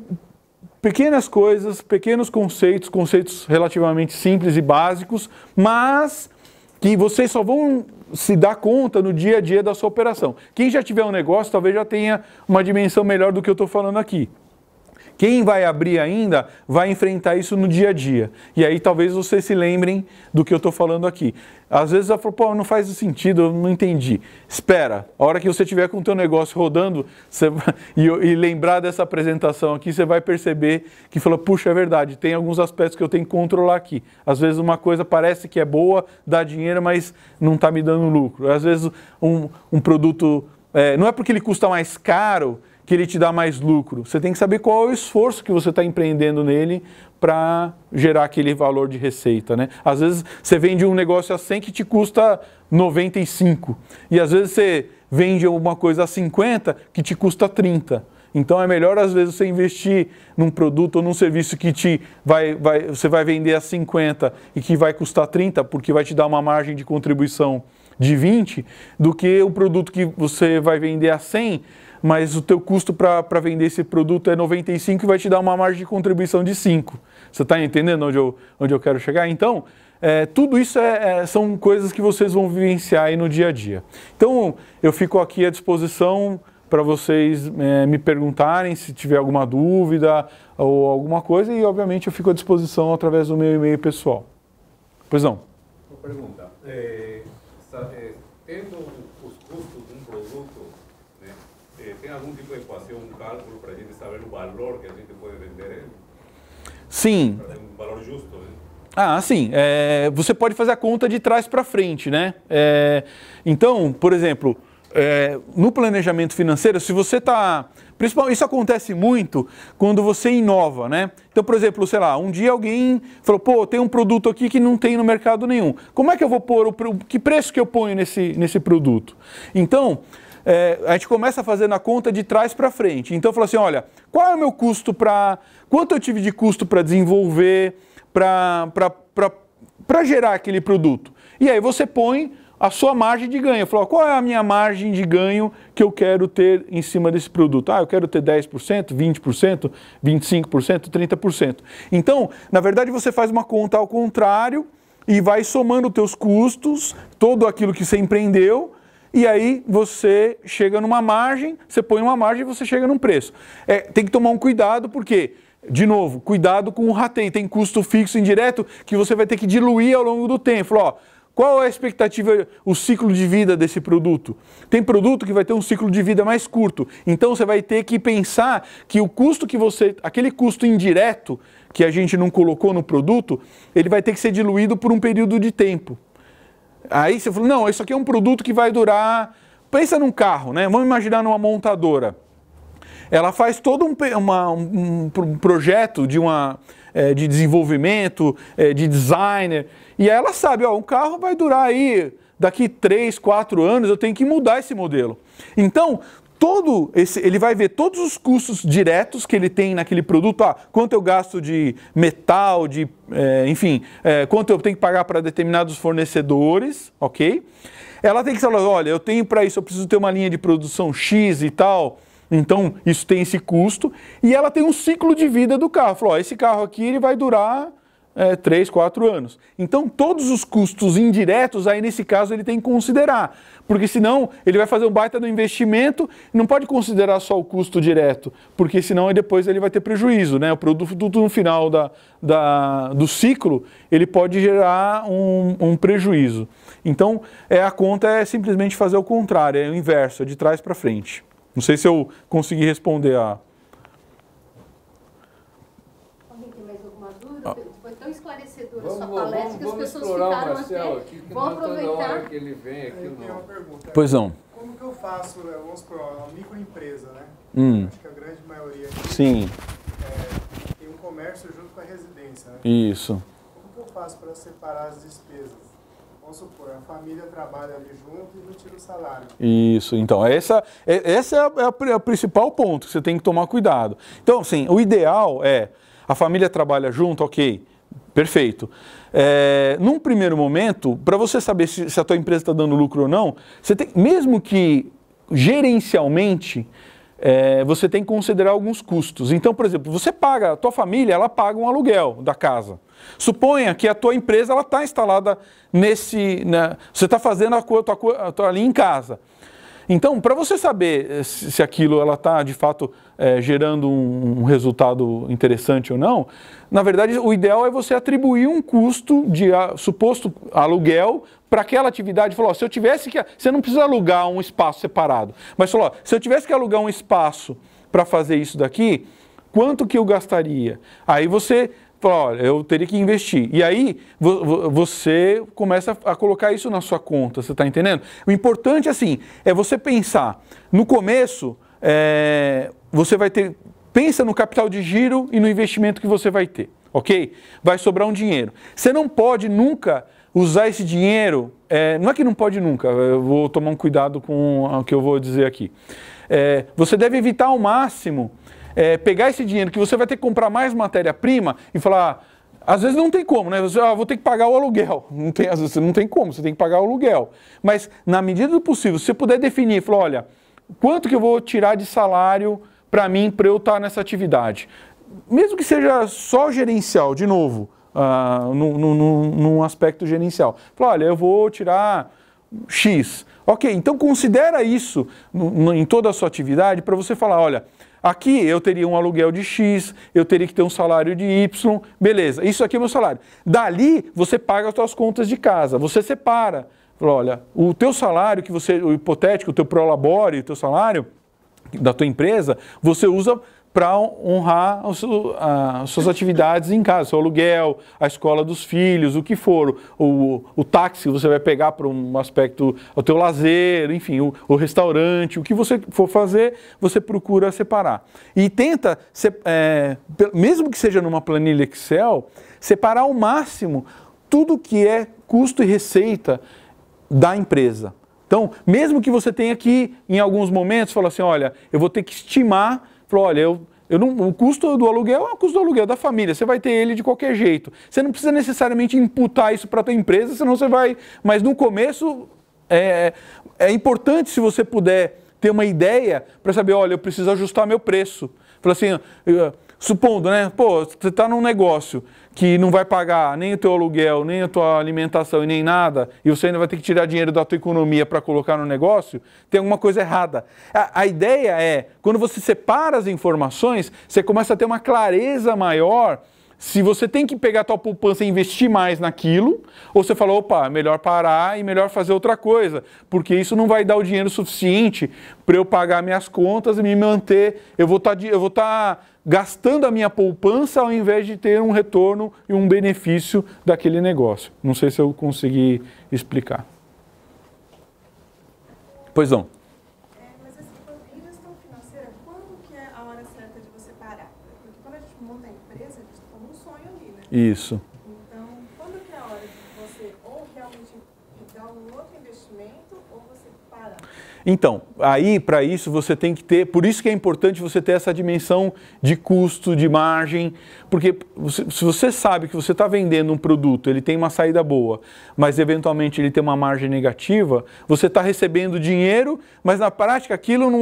A: pequenas coisas, pequenos conceitos relativamente simples e básicos, mas que vocês só vão se dar conta no dia a dia da sua operação. Quem já tiver um negócio talvez já tenha uma dimensão melhor do que eu estou falando aqui. Quem vai abrir ainda vai enfrentar isso no dia a dia. E aí talvez vocês se lembrem do que eu estou falando aqui. Às vezes ela falou, pô, não faz sentido, eu não entendi. Espera, a hora que você tiver com o teu negócio rodando e lembrar dessa apresentação aqui, você vai perceber que fala, puxa, é verdade, tem alguns aspectos que eu tenho que controlar aqui. Às vezes uma coisa parece que é boa, dá dinheiro, mas não está me dando lucro. Às vezes um produto, não é porque ele custa mais caro que ele te dá mais lucro. Você tem que saber qual é o esforço que você está empreendendo nele para gerar aquele valor de receita, né? Às vezes você vende um negócio a 100 que te custa 95. E às vezes você vende uma coisa a 50 que te custa 30. Então é melhor às vezes você investir num produto ou num serviço que você vai vender a 50 e que vai custar 30 porque vai te dar uma margem de contribuição de 20, do que o produto que você vai vender a 100, mas o teu custo para vender esse produto é 95 e vai te dar uma margem de contribuição de 5. Você está entendendo onde eu quero chegar? Então, tudo isso são coisas que vocês vão vivenciar aí no dia a dia. Então, eu fico aqui à disposição para vocês me perguntarem se tiver alguma dúvida ou alguma coisa e, obviamente, eu fico à disposição através do meu e-mail pessoal. Pois não?
B: Uma pergunta. Tendo os custos de um produto, né, tem algum tipo de equação, um cálculo para a gente saber o valor que a gente pode vender ele?
A: Sim.
B: Para ter um valor justo, né?
A: Ah, sim. Você pode fazer a conta de trás para frente, né? Então, por exemplo, no planejamento financeiro, se você está... Isso acontece muito quando você inova, né? Então, por exemplo, sei lá, um dia alguém falou, pô, tem um produto aqui que não tem no mercado nenhum. Como é que eu vou pôr, que preço que eu ponho nesse produto? Então, a gente começa a fazer na conta de trás para frente. Então, fala assim, olha, qual é o meu custo quanto eu tive de custo para desenvolver, para gerar aquele produto? E aí você põe a sua margem de ganho. Falou, qual é a minha margem de ganho que eu quero ter em cima desse produto? Eu quero ter 10%, 20%, 25%, 30%. Então, na verdade, você faz uma conta ao contrário e vai somando os teus custos, todo aquilo que você empreendeu, e aí você chega numa margem, você põe uma margem e você chega num preço. Tem que tomar um cuidado, porque, de novo, cuidado com o rateio. Tem custo fixo indireto que você vai ter que diluir ao longo do tempo. Falou, qual é a expectativa, o ciclo de vida desse produto? Tem produto que vai ter um ciclo de vida mais curto. Então você vai ter que pensar que o custo aquele custo indireto que a gente não colocou no produto, ele vai ter que ser diluído por um período de tempo. Aí você falou, não, isso aqui é um produto que vai durar... Pensa num carro, né? Vamos imaginar numa montadora. Ela faz todo um projeto de desenvolvimento, de designer, e aí ela sabe, um carro vai durar aí, daqui 3, 4 anos, eu tenho que mudar esse modelo. Então, ele vai ver todos os custos diretos que ele tem naquele produto, quanto eu gasto de metal, enfim, quanto eu tenho que pagar para determinados fornecedores, ok? Ela tem que falar, olha, eu tenho para isso, eu preciso ter uma linha de produção X e tal, então isso tem esse custo, e ela tem um ciclo de vida do carro. Falou, esse carro aqui ele vai durar 3, 4 anos. Então todos os custos indiretos, aí nesse caso ele tem que considerar, porque senão ele vai fazer um baita do investimento, não pode considerar só o custo direto, porque senão depois ele vai ter prejuízo, né? O produto no final do ciclo, ele pode gerar um prejuízo. Então a conta é simplesmente fazer o contrário, é o inverso, é de trás para frente. Não sei se eu consegui responder a...
C: Alguém tem mais alguma dúvida? Foi tão esclarecedora a sua palestra que as pessoas ficaram
D: Marcelo
C: até...
D: aqui, que
C: Vou aproveitar.
D: que ele vem aqui
E: Eu tenho uma pergunta.
A: Pois não.
E: Como que
D: que eu faço, vamos supor, uma microempresa, né? Acho que a grande maioria aqui
A: Sim.
D: Tem um comércio junto com a residência, né?
A: Isso.
D: Como que eu faço para separar as despesas? Vamos supor, a família trabalha ali junto e não tira o salário.
A: Isso, então, essa é o principal ponto que você tem que tomar cuidado. Então, assim, o ideal é, a família trabalha junto, ok, perfeito. Num primeiro momento, para você saber se a tua empresa está dando lucro ou não, você tem, mesmo que gerencialmente, você tem que considerar alguns custos. Então, por exemplo, a tua família, ela paga um aluguel da casa. Suponha que a tua empresa está instalada você está fazendo a coisa ali em casa. Então, para você saber se aquilo está de fato gerando um resultado interessante ou não, na verdade o ideal é você atribuir um custo de suposto aluguel para aquela atividade. Falou, se eu tivesse que... Você não precisa alugar um espaço separado, mas falou, se eu tivesse que alugar um espaço para fazer isso daqui, quanto que eu gastaria? Aí você... Olha, eu teria que investir. E aí, você começa a colocar isso na sua conta, você está entendendo? O importante, assim, é você pensar. No começo, você vai ter... Pensa no capital de giro e no investimento que você vai ter, ok? Vai sobrar um dinheiro. Você não pode nunca usar esse dinheiro... não é que não pode nunca, eu vou tomar um cuidado com o que eu vou dizer aqui. Você deve evitar ao máximo... pegar esse dinheiro que você vai ter que comprar mais matéria-prima e falar, às vezes não tem como, né? Você, vou ter que pagar o aluguel. Às vezes não tem como, você tem que pagar o aluguel. Mas, na medida do possível, se você puder definir, falar, olha, quanto que eu vou tirar de salário para mim, para eu estar nessa atividade? Mesmo que seja só gerencial, de novo, num aspecto gerencial. Fala, olha, eu vou tirar X. Ok, então considera isso em toda a sua atividade para você falar, olha, aqui eu teria um aluguel de X, eu teria que ter um salário de Y, beleza, isso aqui é o meu salário. Dali, você paga as suas contas de casa, você separa. Fala, olha, o teu salário, o hipotético, o teu prolabore, o teu salário da tua empresa, você usa para honrar as suas atividades em casa, seu aluguel, a escola dos filhos, o que for, o táxi que você vai pegar para um aspecto, o teu lazer, enfim, o restaurante, o que você for fazer, você procura separar. E tenta, mesmo que seja numa planilha Excel, separar ao máximo tudo que é custo e receita da empresa. Então, mesmo que você tenha que, em alguns momentos, falar assim, olha, eu vou ter que estimar, olha, o custo do aluguel é o custo do aluguel da família, você vai ter ele de qualquer jeito. Você não precisa necessariamente imputar isso para a tua empresa, senão você vai... Mas no começo, é importante se você puder ter uma ideia para saber, olha, eu preciso ajustar meu preço. Fala assim, supondo, né, pô, você está num negócio que não vai pagar nem o teu aluguel, nem a tua alimentação e nem nada, e você ainda vai ter que tirar dinheiro da tua economia para colocar no negócio, tem alguma coisa errada. A ideia é, quando você separa as informações, você começa a ter uma clareza maior se você tem que pegar a tua poupança e investir mais naquilo, ou você fala, opa, melhor parar e melhor fazer outra coisa, porque isso não vai dar o dinheiro suficiente para eu pagar minhas contas e me manter, eu vou estar gastando a minha poupança ao invés de ter um retorno e um benefício daquele negócio. Não sei se eu consegui explicar. Pois não.
E: Mas assim, em gestão financeira, quando que é a hora certa de você parar? Porque quando a gente monta a empresa, a gente está com um sonho ali, né?
A: Isso.
E: Então, quando que é a hora de você ou realmente dar um outro investimento ou você parar?
A: Então, aí para isso você tem que ter, por isso que é importante você ter essa dimensão de custo, de margem, porque se você sabe que você está vendendo um produto, ele tem uma saída boa, mas eventualmente ele tem uma margem negativa, você está recebendo dinheiro, mas na prática aquilo não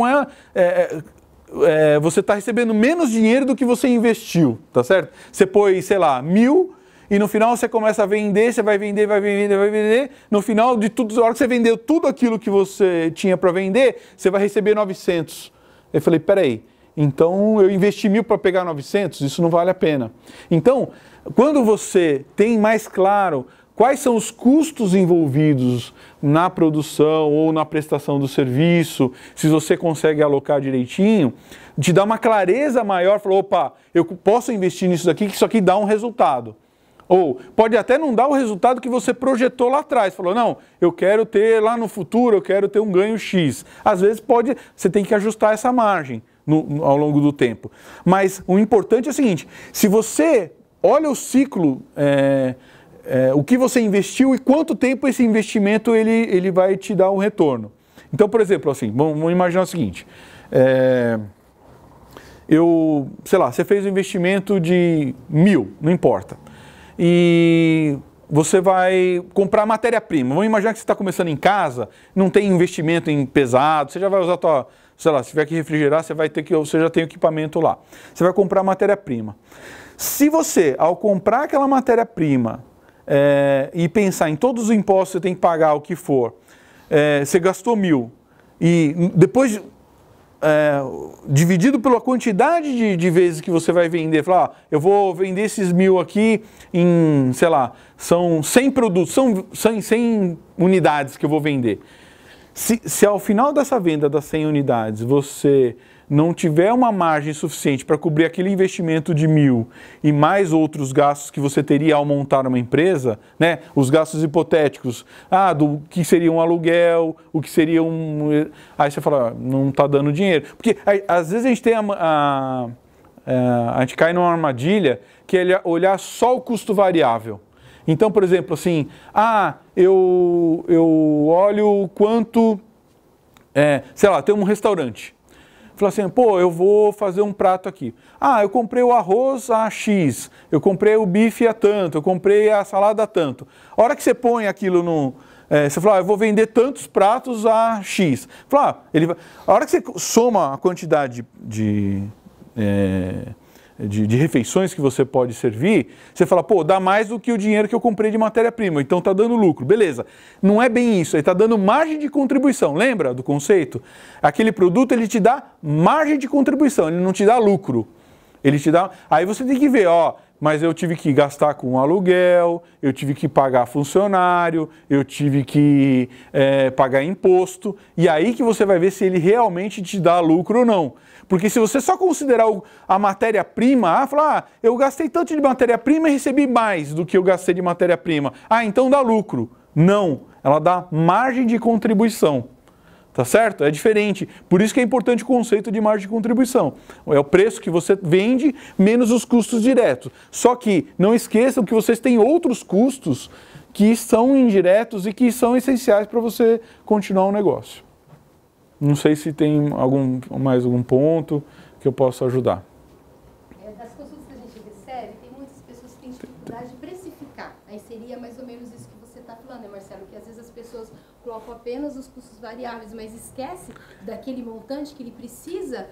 A: você está recebendo menos dinheiro do que você investiu, tá certo? Você pôs, sei lá, 1.000, e no final você começa a vender, você vai vender, vai vender, vai vender. No final de tudo, na hora que você vendeu tudo aquilo que você tinha para vender, você vai receber 900. Eu falei, peraí, então eu investi 1.000 para pegar 900? Isso não vale a pena. Então, quando você tem mais claro quais são os custos envolvidos na produção ou na prestação do serviço, se você consegue alocar direitinho, te dá uma clareza maior, falou, opa, eu posso investir nisso daqui, que isso aqui dá um resultado. Ou pode até não dar o resultado que você projetou lá atrás. Falou, não, eu quero ter lá no futuro, eu quero ter um ganho X. Às vezes você tem que ajustar essa margem ao longo do tempo. Mas o importante é o seguinte, se você olha o ciclo, o que você investiu e quanto tempo esse investimento ele vai te dar um retorno. Então, por exemplo, assim, vamos imaginar o seguinte, sei lá, você fez um investimento de 1.000, não importa. E você vai comprar matéria-prima. Vamos imaginar que você está começando em casa, não tem investimento em pesado, você já vai usar sei lá, se tiver que refrigerar, você já tem o equipamento lá. Você vai comprar matéria-prima. Se você, ao comprar aquela matéria-prima e pensar em todos os impostos que você tem que pagar, o que for, você gastou 1.000 e depois dividido pela quantidade de vezes que você vai vender, falar, eu vou vender esses 1.000 aqui em, sei lá, são 100 produtos, são 100 unidades que eu vou vender. Se ao final dessa venda das 100 unidades você não tiver uma margem suficiente para cobrir aquele investimento de 1.000 e mais outros gastos que você teria ao montar uma empresa, né? Os gastos hipotéticos, do que seria um aluguel, o que seria Aí você fala, não está dando dinheiro. Porque às vezes a gente tem a gente cai numa armadilha que é olhar só o custo variável. Então, por exemplo, assim, eu olho quanto, sei lá, tem um restaurante. Fala assim, pô, eu vou fazer um prato aqui. Eu comprei o arroz a X, eu comprei o bife a tanto, eu comprei a salada a tanto. A hora que você põe aquilo você fala, eu vou vender tantos pratos a X. Fala, a hora que você soma a quantidade de refeições que você pode servir, você fala, pô, dá mais do que o dinheiro que eu comprei de matéria-prima, então está dando lucro. Beleza. Não é bem isso, ele está dando margem de contribuição. Lembra do conceito? Aquele produto, ele te dá margem de contribuição, ele não te dá lucro. Ele te dá... Aí você tem que ver, mas eu tive que gastar com aluguel, eu tive que pagar funcionário, eu tive que pagar imposto, e aí que você vai ver se ele realmente te dá lucro ou não. Porque se você só considerar a matéria-prima, falar, eu gastei tanto de matéria-prima e recebi mais do que eu gastei de matéria-prima. Então dá lucro. Não, ela dá margem de contribuição. Tá certo? É diferente. Por isso que é importante o conceito de margem de contribuição. É o preço que você vende menos os custos diretos. Só que não esqueçam que vocês têm outros custos que são indiretos e que são essenciais para você continuar o negócio. Não sei se tem mais algum ponto que eu possa ajudar.
C: Das consultas que a gente recebe, tem muitas pessoas que têm dificuldade de precificar. Aí seria mais ou menos isso que você está falando, né, Marcelo? Que às vezes as pessoas colocam apenas os custos variáveis, mas esquece daquele montante que ele precisa,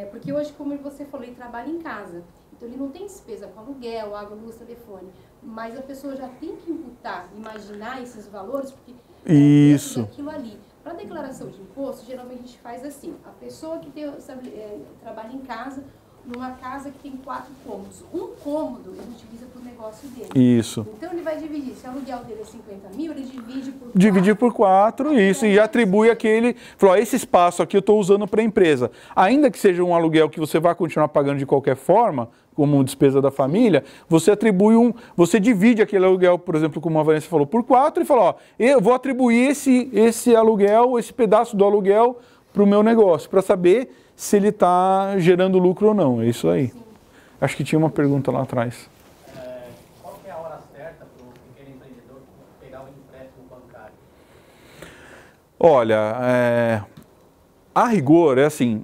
C: porque hoje, como você falou, ele trabalha em casa. Então ele não tem despesa com aluguel, água, luz, telefone. Mas a pessoa já tem que imputar, imaginar esses valores, porque
A: isso.
C: Aquilo ali. Para a declaração de imposto, geralmente a gente faz assim, a pessoa que trabalha em casa, numa casa que tem 4 cômodos. Um cômodo ele utiliza para o negócio dele.
A: Isso.
C: Então ele vai dividir, se o aluguel dele é 50 mil, ele divide por 4.
A: Dividir por 4, isso, e atribui aquele... Falou, esse espaço aqui eu estou usando para a empresa. Ainda que seja um aluguel que você vai continuar pagando de qualquer forma, como despesa da família, você atribui você divide aquele aluguel, por exemplo, como a Vanessa falou, por 4 e fala, eu vou atribuir esse aluguel, esse pedaço do aluguel para o meu negócio, para saber se ele está gerando lucro ou não. É isso aí. Sim. Acho que tinha uma pergunta lá atrás.
F: Qual que é a hora certa para o pequeno empreendedor pegar o empréstimo bancário?
A: Olha, a rigor é assim,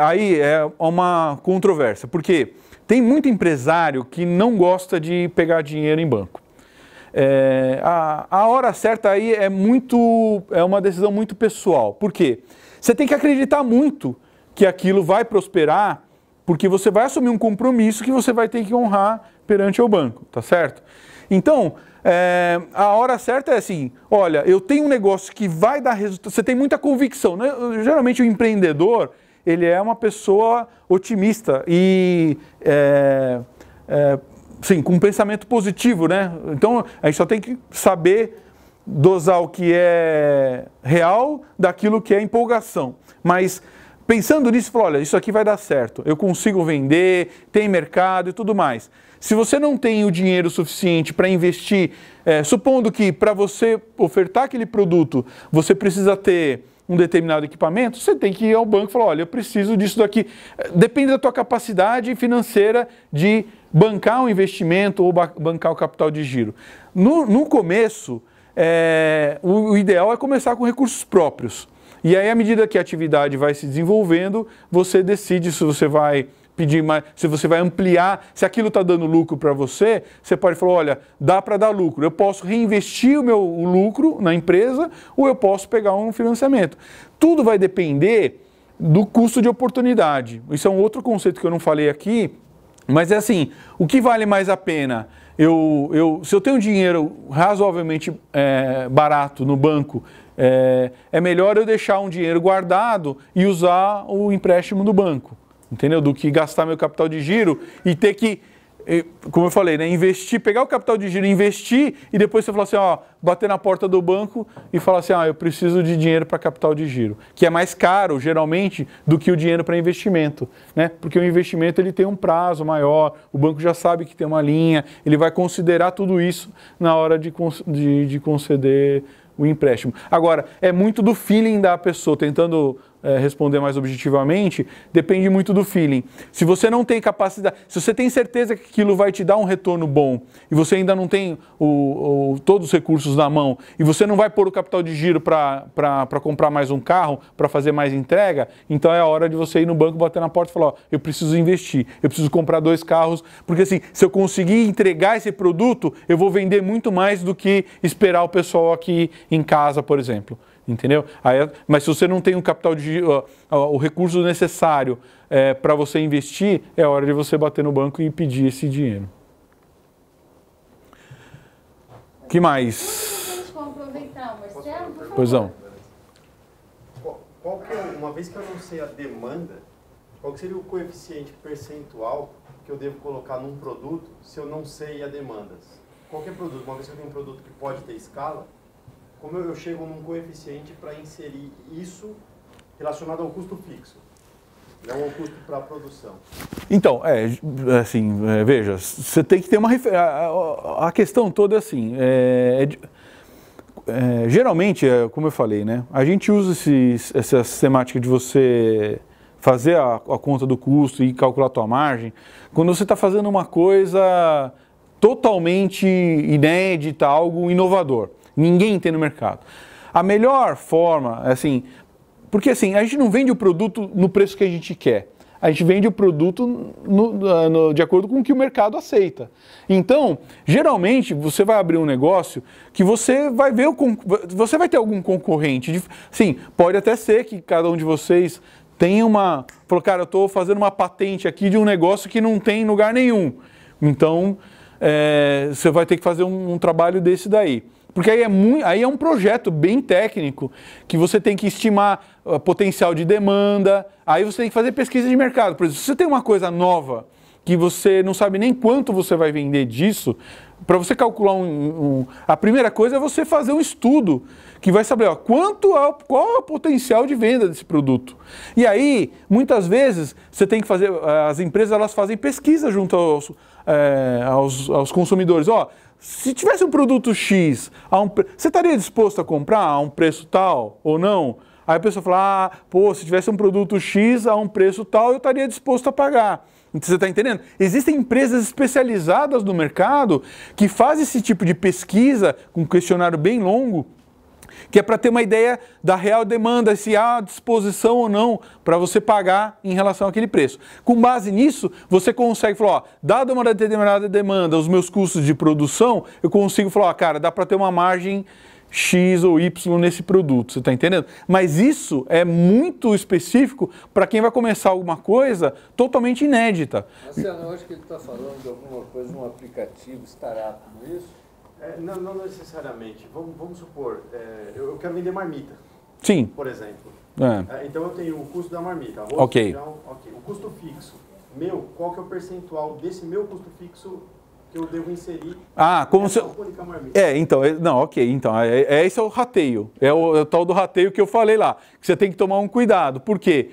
A: aí é uma controvérsia, porque tem muito empresário que não gosta de pegar dinheiro em banco. A hora certa aí é uma decisão muito pessoal. Por quê? Você tem que acreditar muito que aquilo vai prosperar, porque você vai assumir um compromisso que você vai ter que honrar perante o banco, tá certo? Então, a hora certa é assim, olha, eu tenho um negócio que vai dar resultado, você tem muita convicção, né? Geralmente o empreendedor, ele é uma pessoa otimista e, sim, com um pensamento positivo, né? Então, a gente só tem que saber dosar o que é real daquilo que é empolgação. Mas pensando nisso, falou, olha, isso aqui vai dar certo, eu consigo vender, tem mercado e tudo mais. Se você não tem o dinheiro suficiente para investir, supondo que para você ofertar aquele produto, você precisa ter um determinado equipamento, você tem que ir ao banco e falar, olha, eu preciso disso daqui. Depende da tua capacidade financeira de bancar um investimento ou bancar o capital de giro. No começo, o ideal é começar com recursos próprios. E aí, à medida que a atividade vai se desenvolvendo, você decide se você vai pedir mais, se você vai ampliar, se aquilo está dando lucro para você, você pode falar, olha, dá para dar lucro, eu posso reinvestir o lucro na empresa ou eu posso pegar um financiamento. Tudo vai depender do custo de oportunidade. Isso é um outro conceito que eu não falei aqui, mas é assim, o que vale mais a pena? Se eu tenho dinheiro razoavelmente barato no banco, é melhor eu deixar um dinheiro guardado e usar o empréstimo do banco. Entendeu? Do que gastar meu capital de giro e ter que, como eu falei, né, investir, pegar o capital de giro, investir e depois você falar assim, ó, bater na porta do banco e falar assim, eu preciso de dinheiro para capital de giro, que é mais caro, geralmente, do que o dinheiro para investimento, né? Porque o investimento ele tem um prazo maior, o banco já sabe que tem uma linha, ele vai considerar tudo isso na hora de conceder o empréstimo. Agora, é muito do feeling da pessoa, tentando responder mais objetivamente, depende muito do feeling. Se você não tem capacidade, se você tem certeza que aquilo vai te dar um retorno bom e você ainda não tem todos os recursos na mão e você não vai pôr o capital de giro para comprar mais um carro, para fazer mais entrega, então é a hora de você ir no banco, bater na porta e falar, ó, eu preciso investir, eu preciso comprar 2 carros, porque assim, se eu conseguir entregar esse produto, eu vou vender muito mais do que esperar o pessoal aqui em casa, por exemplo. Entendeu? Mas se você não tem um capital o recurso necessário para você investir, é hora de você bater no banco e pedir esse dinheiro. O que mais?
C: Vamos aproveitar, Marcelo, por favor.
A: Pois não.
G: Uma vez que eu não sei a demanda, qual que seria o coeficiente percentual que eu devo colocar num produto se eu não sei a demanda? Qualquer produto, uma vez que eu tenho um produto que pode ter escala, como eu chego num coeficiente para inserir isso relacionado ao custo fixo, não ao custo para a produção? Então,
A: veja, você tem que ter uma a questão toda é assim, geralmente, como eu falei, né, a gente usa essa sistemática de você fazer a conta do custo e calcular a tua margem, quando você está fazendo uma coisa totalmente inédita, algo inovador. Ninguém tem no mercado. A melhor forma, porque assim, a gente não vende o produto no preço que a gente quer. A gente vende o produto de acordo com o que o mercado aceita. Então, geralmente, você vai abrir um negócio que você vai ver você vai ter algum concorrente. Sim, pode até ser que cada um de vocês tenha falou, cara, eu estou fazendo uma patente aqui de um negócio que não tem em lugar nenhum. Então, você vai ter que fazer um trabalho desse daí. Porque aí é um projeto bem técnico, que você tem que estimar potencial de demanda, aí você tem que fazer pesquisa de mercado. Por exemplo, se você tem uma coisa nova, que você não sabe nem quanto você vai vender disso, para você calcular a primeira coisa é você fazer um estudo, que vai saber qual é o potencial de venda desse produto. E aí, muitas vezes, você tem que fazer, as empresas elas fazem pesquisa junto aos consumidores. Se tivesse um produto X, você estaria disposto a comprar a um preço tal ou não? Aí a pessoa fala, se tivesse um produto X a um preço tal, eu estaria disposto a pagar. Você está entendendo? Existem empresas especializadas no mercado que fazem esse tipo de pesquisa, com um questionário bem longo, que é para ter uma ideia da real demanda, se há disposição ou não para você pagar em relação àquele preço. Com base nisso, você consegue falar, dada uma determinada demanda, os meus custos de produção, eu consigo falar, cara, dá para ter uma margem X ou Y nesse produto, você está entendendo? Mas isso é muito específico para quem vai começar alguma coisa totalmente inédita.
H: Marcelo, eu acho que ele está falando de alguma coisa, um aplicativo, startup, não é isso?
G: Não necessariamente. Vamos supor, eu quero vender marmita.
A: Sim.
G: Por exemplo. Então eu tenho o custo da marmita. Arroz, feijão, o custo fixo. Qual que é o percentual desse meu custo fixo que eu devo inserir?
A: Como se... esse é o rateio. É o tal do rateio que eu falei lá. Que você tem que tomar um cuidado. Por quê?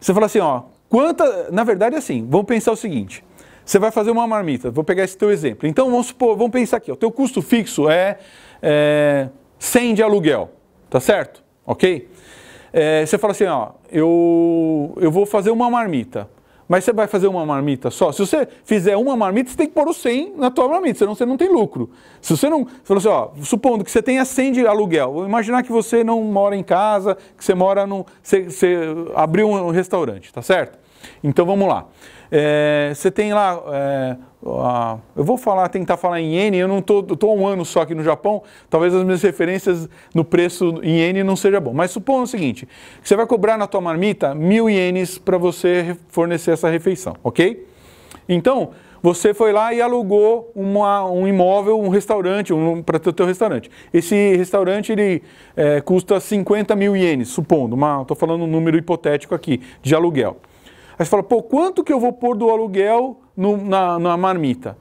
A: você fala assim, ó, na verdade é assim, vamos pensar o seguinte, você vai fazer uma marmita, vou pegar esse teu exemplo. Então vamos pensar aqui, o teu custo fixo é 100 de aluguel, tá certo? Ok? Você fala assim, ó, eu vou fazer uma marmita. Mas você vai fazer uma marmita só? Se você fizer uma marmita, você tem que pôr o 100 na tua marmita, senão você não tem lucro. Se você não... Você falou assim, ó, supondo que você tenha 100 de aluguel, vou imaginar que você não mora em casa, que você mora no... Você abriu um restaurante, tá certo? Então vamos lá. Você tem lá... eu vou tentar falar em iene, eu não estou há um ano só aqui no Japão, talvez as minhas referências no preço em iene não seja bom. Mas supondo o seguinte, que você vai cobrar na tua marmita 1.000 ienes para você fornecer essa refeição, ok? Então, você foi lá e alugou um imóvel, um restaurante, para ter o teu restaurante. Esse restaurante, ele custa 50.000 ienes, supondo, estou falando um número hipotético aqui, de aluguel. Aí você fala, pô, quanto que eu vou pôr do aluguel na marmita?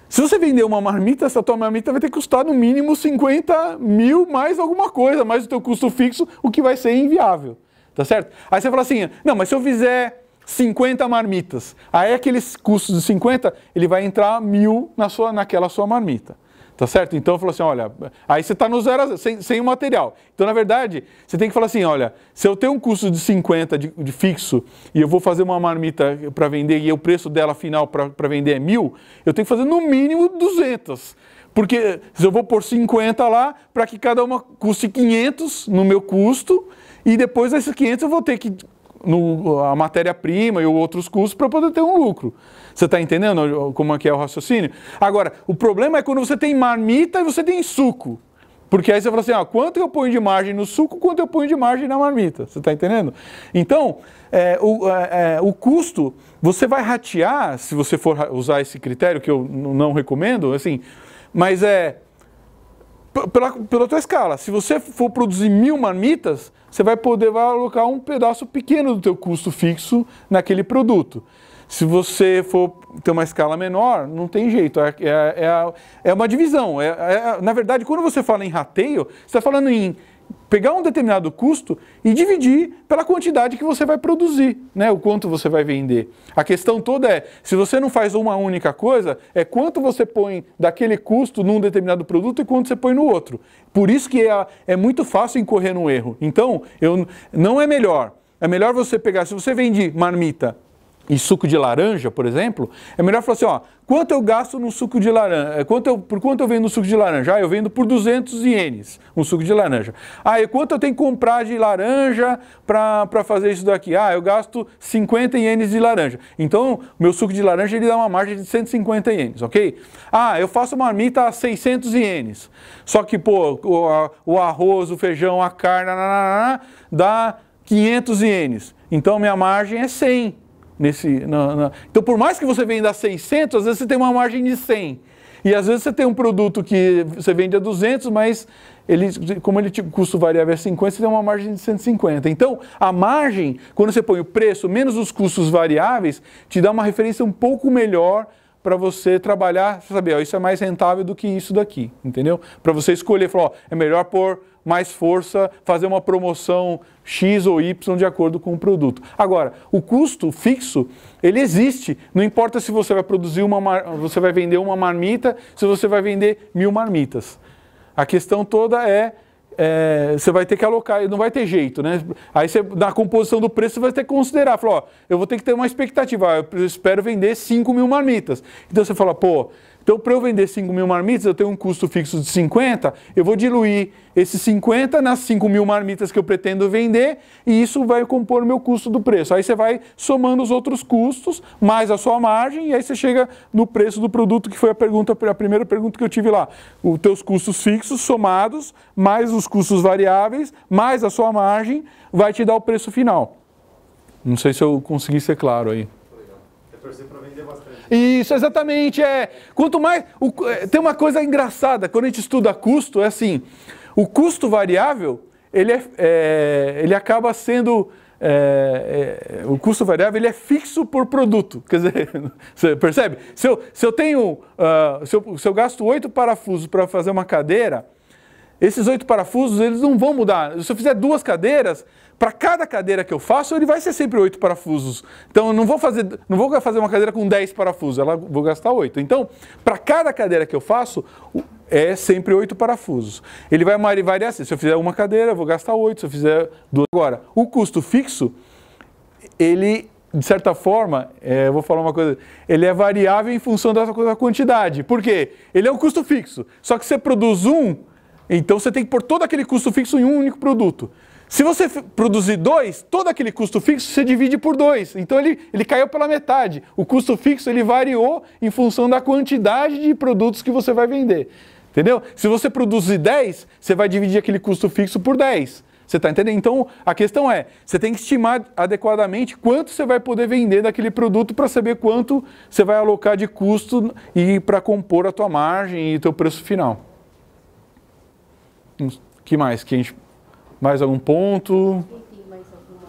A: Se você vender uma marmita, essa tua marmita vai ter que custar no mínimo 50.000 mais alguma coisa, mais o teu custo fixo, o que vai ser inviável, tá certo? Aí você fala assim, não, mas se eu fizer 50 marmitas, aí aqueles custos de 50, ele vai entrar 1.000 naquela sua marmita. Tá certo? Então, falou assim, olha, aí você está no zero, sem o material. Então, na verdade, você tem que falar assim, olha, se eu tenho um custo de 50 de fixo e eu vou fazer uma marmita para vender e o preço dela final para vender é 1.000, eu tenho que fazer no mínimo 200. Porque se eu vou pôr 50 lá, para que cada uma custe 500 no meu custo e depois desses 500 eu vou ter que a matéria-prima e outros custos para poder ter um lucro. Você está entendendo como é que é o raciocínio? Agora, o problema é quando você tem marmita e você tem suco. Porque aí você fala assim, ó, quanto eu ponho de margem no suco, quanto eu ponho de margem na marmita. Você está entendendo? Então, o custo, você vai ratear, se você for usar esse critério, que eu não recomendo, assim, mas pela tua escala. Se você for produzir 1.000 marmitas, você vai alocar um pedaço pequeno do teu custo fixo naquele produto. Se você for ter uma escala menor, não tem jeito, é uma divisão. Na verdade, quando você fala em rateio, você está falando em pegar um determinado custo e dividir pela quantidade que você vai produzir, né? O quanto você vai vender. A questão toda é, se você não faz uma única coisa, é quanto você põe daquele custo num determinado produto e quanto você põe no outro. Por isso que é muito fácil incorrer no erro. Então, não é melhor. É melhor você pegar, se você vende marmita e suco de laranja, por exemplo, é melhor falar assim, ó, quanto eu gasto no suco de laranja? Por quanto eu vendo no suco de laranja? Eu vendo por 200 ienes um suco de laranja. E quanto eu tenho que comprar de laranja para fazer isso daqui? Eu gasto 50 ienes de laranja. Então, o meu suco de laranja ele dá uma margem de 150 ienes, ok? Eu faço uma marmita a 600 ienes. Só que, pô, o arroz, o feijão, a carne, dá 500 ienes. Então, minha margem é 100. Então, por mais que você venda a 600, às vezes você tem uma margem de 100. E às vezes você tem um produto que você vende a 200, mas como o custo variável é 50, você tem uma margem de 150. Então, a margem, quando você põe o preço menos os custos variáveis, te dá uma referência um pouco melhor para você trabalhar, você saber, isso é mais rentável do que isso daqui, entendeu? Para você escolher, falar, é melhor pôr mais força, fazer uma promoção X ou Y de acordo com o produto. Agora, o custo fixo, ele existe. Não importa se você vai produzir você vai vender uma marmita, se você vai vender 1.000 marmitas. A questão toda você vai ter que alocar, não vai ter jeito, né? Aí na composição do preço você vai ter que considerar, falar, eu vou ter que ter uma expectativa, eu espero vender 5.000 marmitas. Então você fala, então para eu vender 5.000 marmitas, eu tenho um custo fixo de 50, eu vou diluir esses 50 nas 5.000 marmitas que eu pretendo vender e isso vai compor o meu custo do preço. Aí você vai somando os outros custos, mais a sua margem, e aí você chega no preço do produto, que foi a primeira pergunta que eu tive lá. Os teus custos fixos somados, mais os custos variáveis, mais a sua margem, vai te dar o preço final. Não sei se eu consegui ser claro aí.
G: Torcer para vender bastante.
A: Isso, exatamente. Quanto mais. Tem uma coisa engraçada, quando a gente estuda custo, é assim: o custo variável, ele acaba sendo. O custo variável ele é fixo por produto. Quer dizer, você percebe? Se eu gasto 8 parafusos para fazer uma cadeira, esses 8 parafusos eles não vão mudar. Se eu fizer 2 cadeiras, para cada cadeira que eu faço, ele vai ser sempre 8 parafusos. Então, eu não vou fazer uma cadeira com 10 parafusos, vou gastar 8. Então, para cada cadeira que eu faço, é sempre 8 parafusos. Ele vai variar assim. Se eu fizer uma cadeira, eu vou gastar 8. Se eu fizer 2. Agora, o custo fixo, ele, de certa forma, eu vou falar uma coisa, ele é variável em função da quantidade. Por quê? Ele é um custo fixo. Só que você produz um, então você tem que pôr todo aquele custo fixo em um único produto. Se você produzir 2, todo aquele custo fixo você divide por 2. Então ele caiu pela metade. O custo fixo ele variou em função da quantidade de produtos que você vai vender. Entendeu? Se você produzir 10, você vai dividir aquele custo fixo por 10. Você está entendendo? Então, a questão é, você tem que estimar adequadamente quanto você vai poder vender daquele produto para saber quanto você vai alocar de custo e para compor a tua margem e o teu preço final. Que mais? Mais algum ponto?
C: Tem mais alguma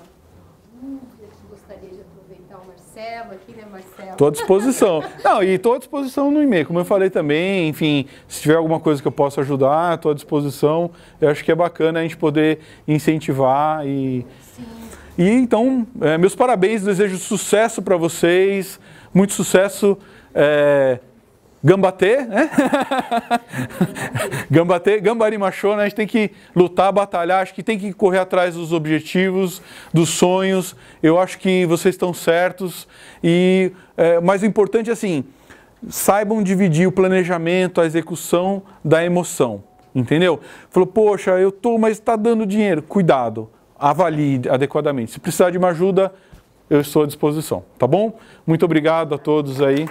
C: dúvida que gostaria de aproveitar o Marcelo aqui, né, Marcelo?
A: Estou à disposição. Não, e estou à disposição no e-mail. Como eu falei também, enfim, se tiver alguma coisa que eu possa ajudar, estou à disposição. Eu acho que é bacana a gente poder incentivar e...
C: Sim.
A: E então, meus parabéns, desejo sucesso para vocês, muito sucesso. Gambatê, né? Gambatê, gambari machô, né? A gente tem que lutar, batalhar, acho que tem que correr atrás dos objetivos, dos sonhos. Eu acho que vocês estão certos e mais importante assim, saibam dividir o planejamento, a execução da emoção, entendeu? Falou, poxa, mas está dando dinheiro. Cuidado, avalie adequadamente. Se precisar de uma ajuda, eu estou à disposição, tá bom? Muito obrigado a todos aí.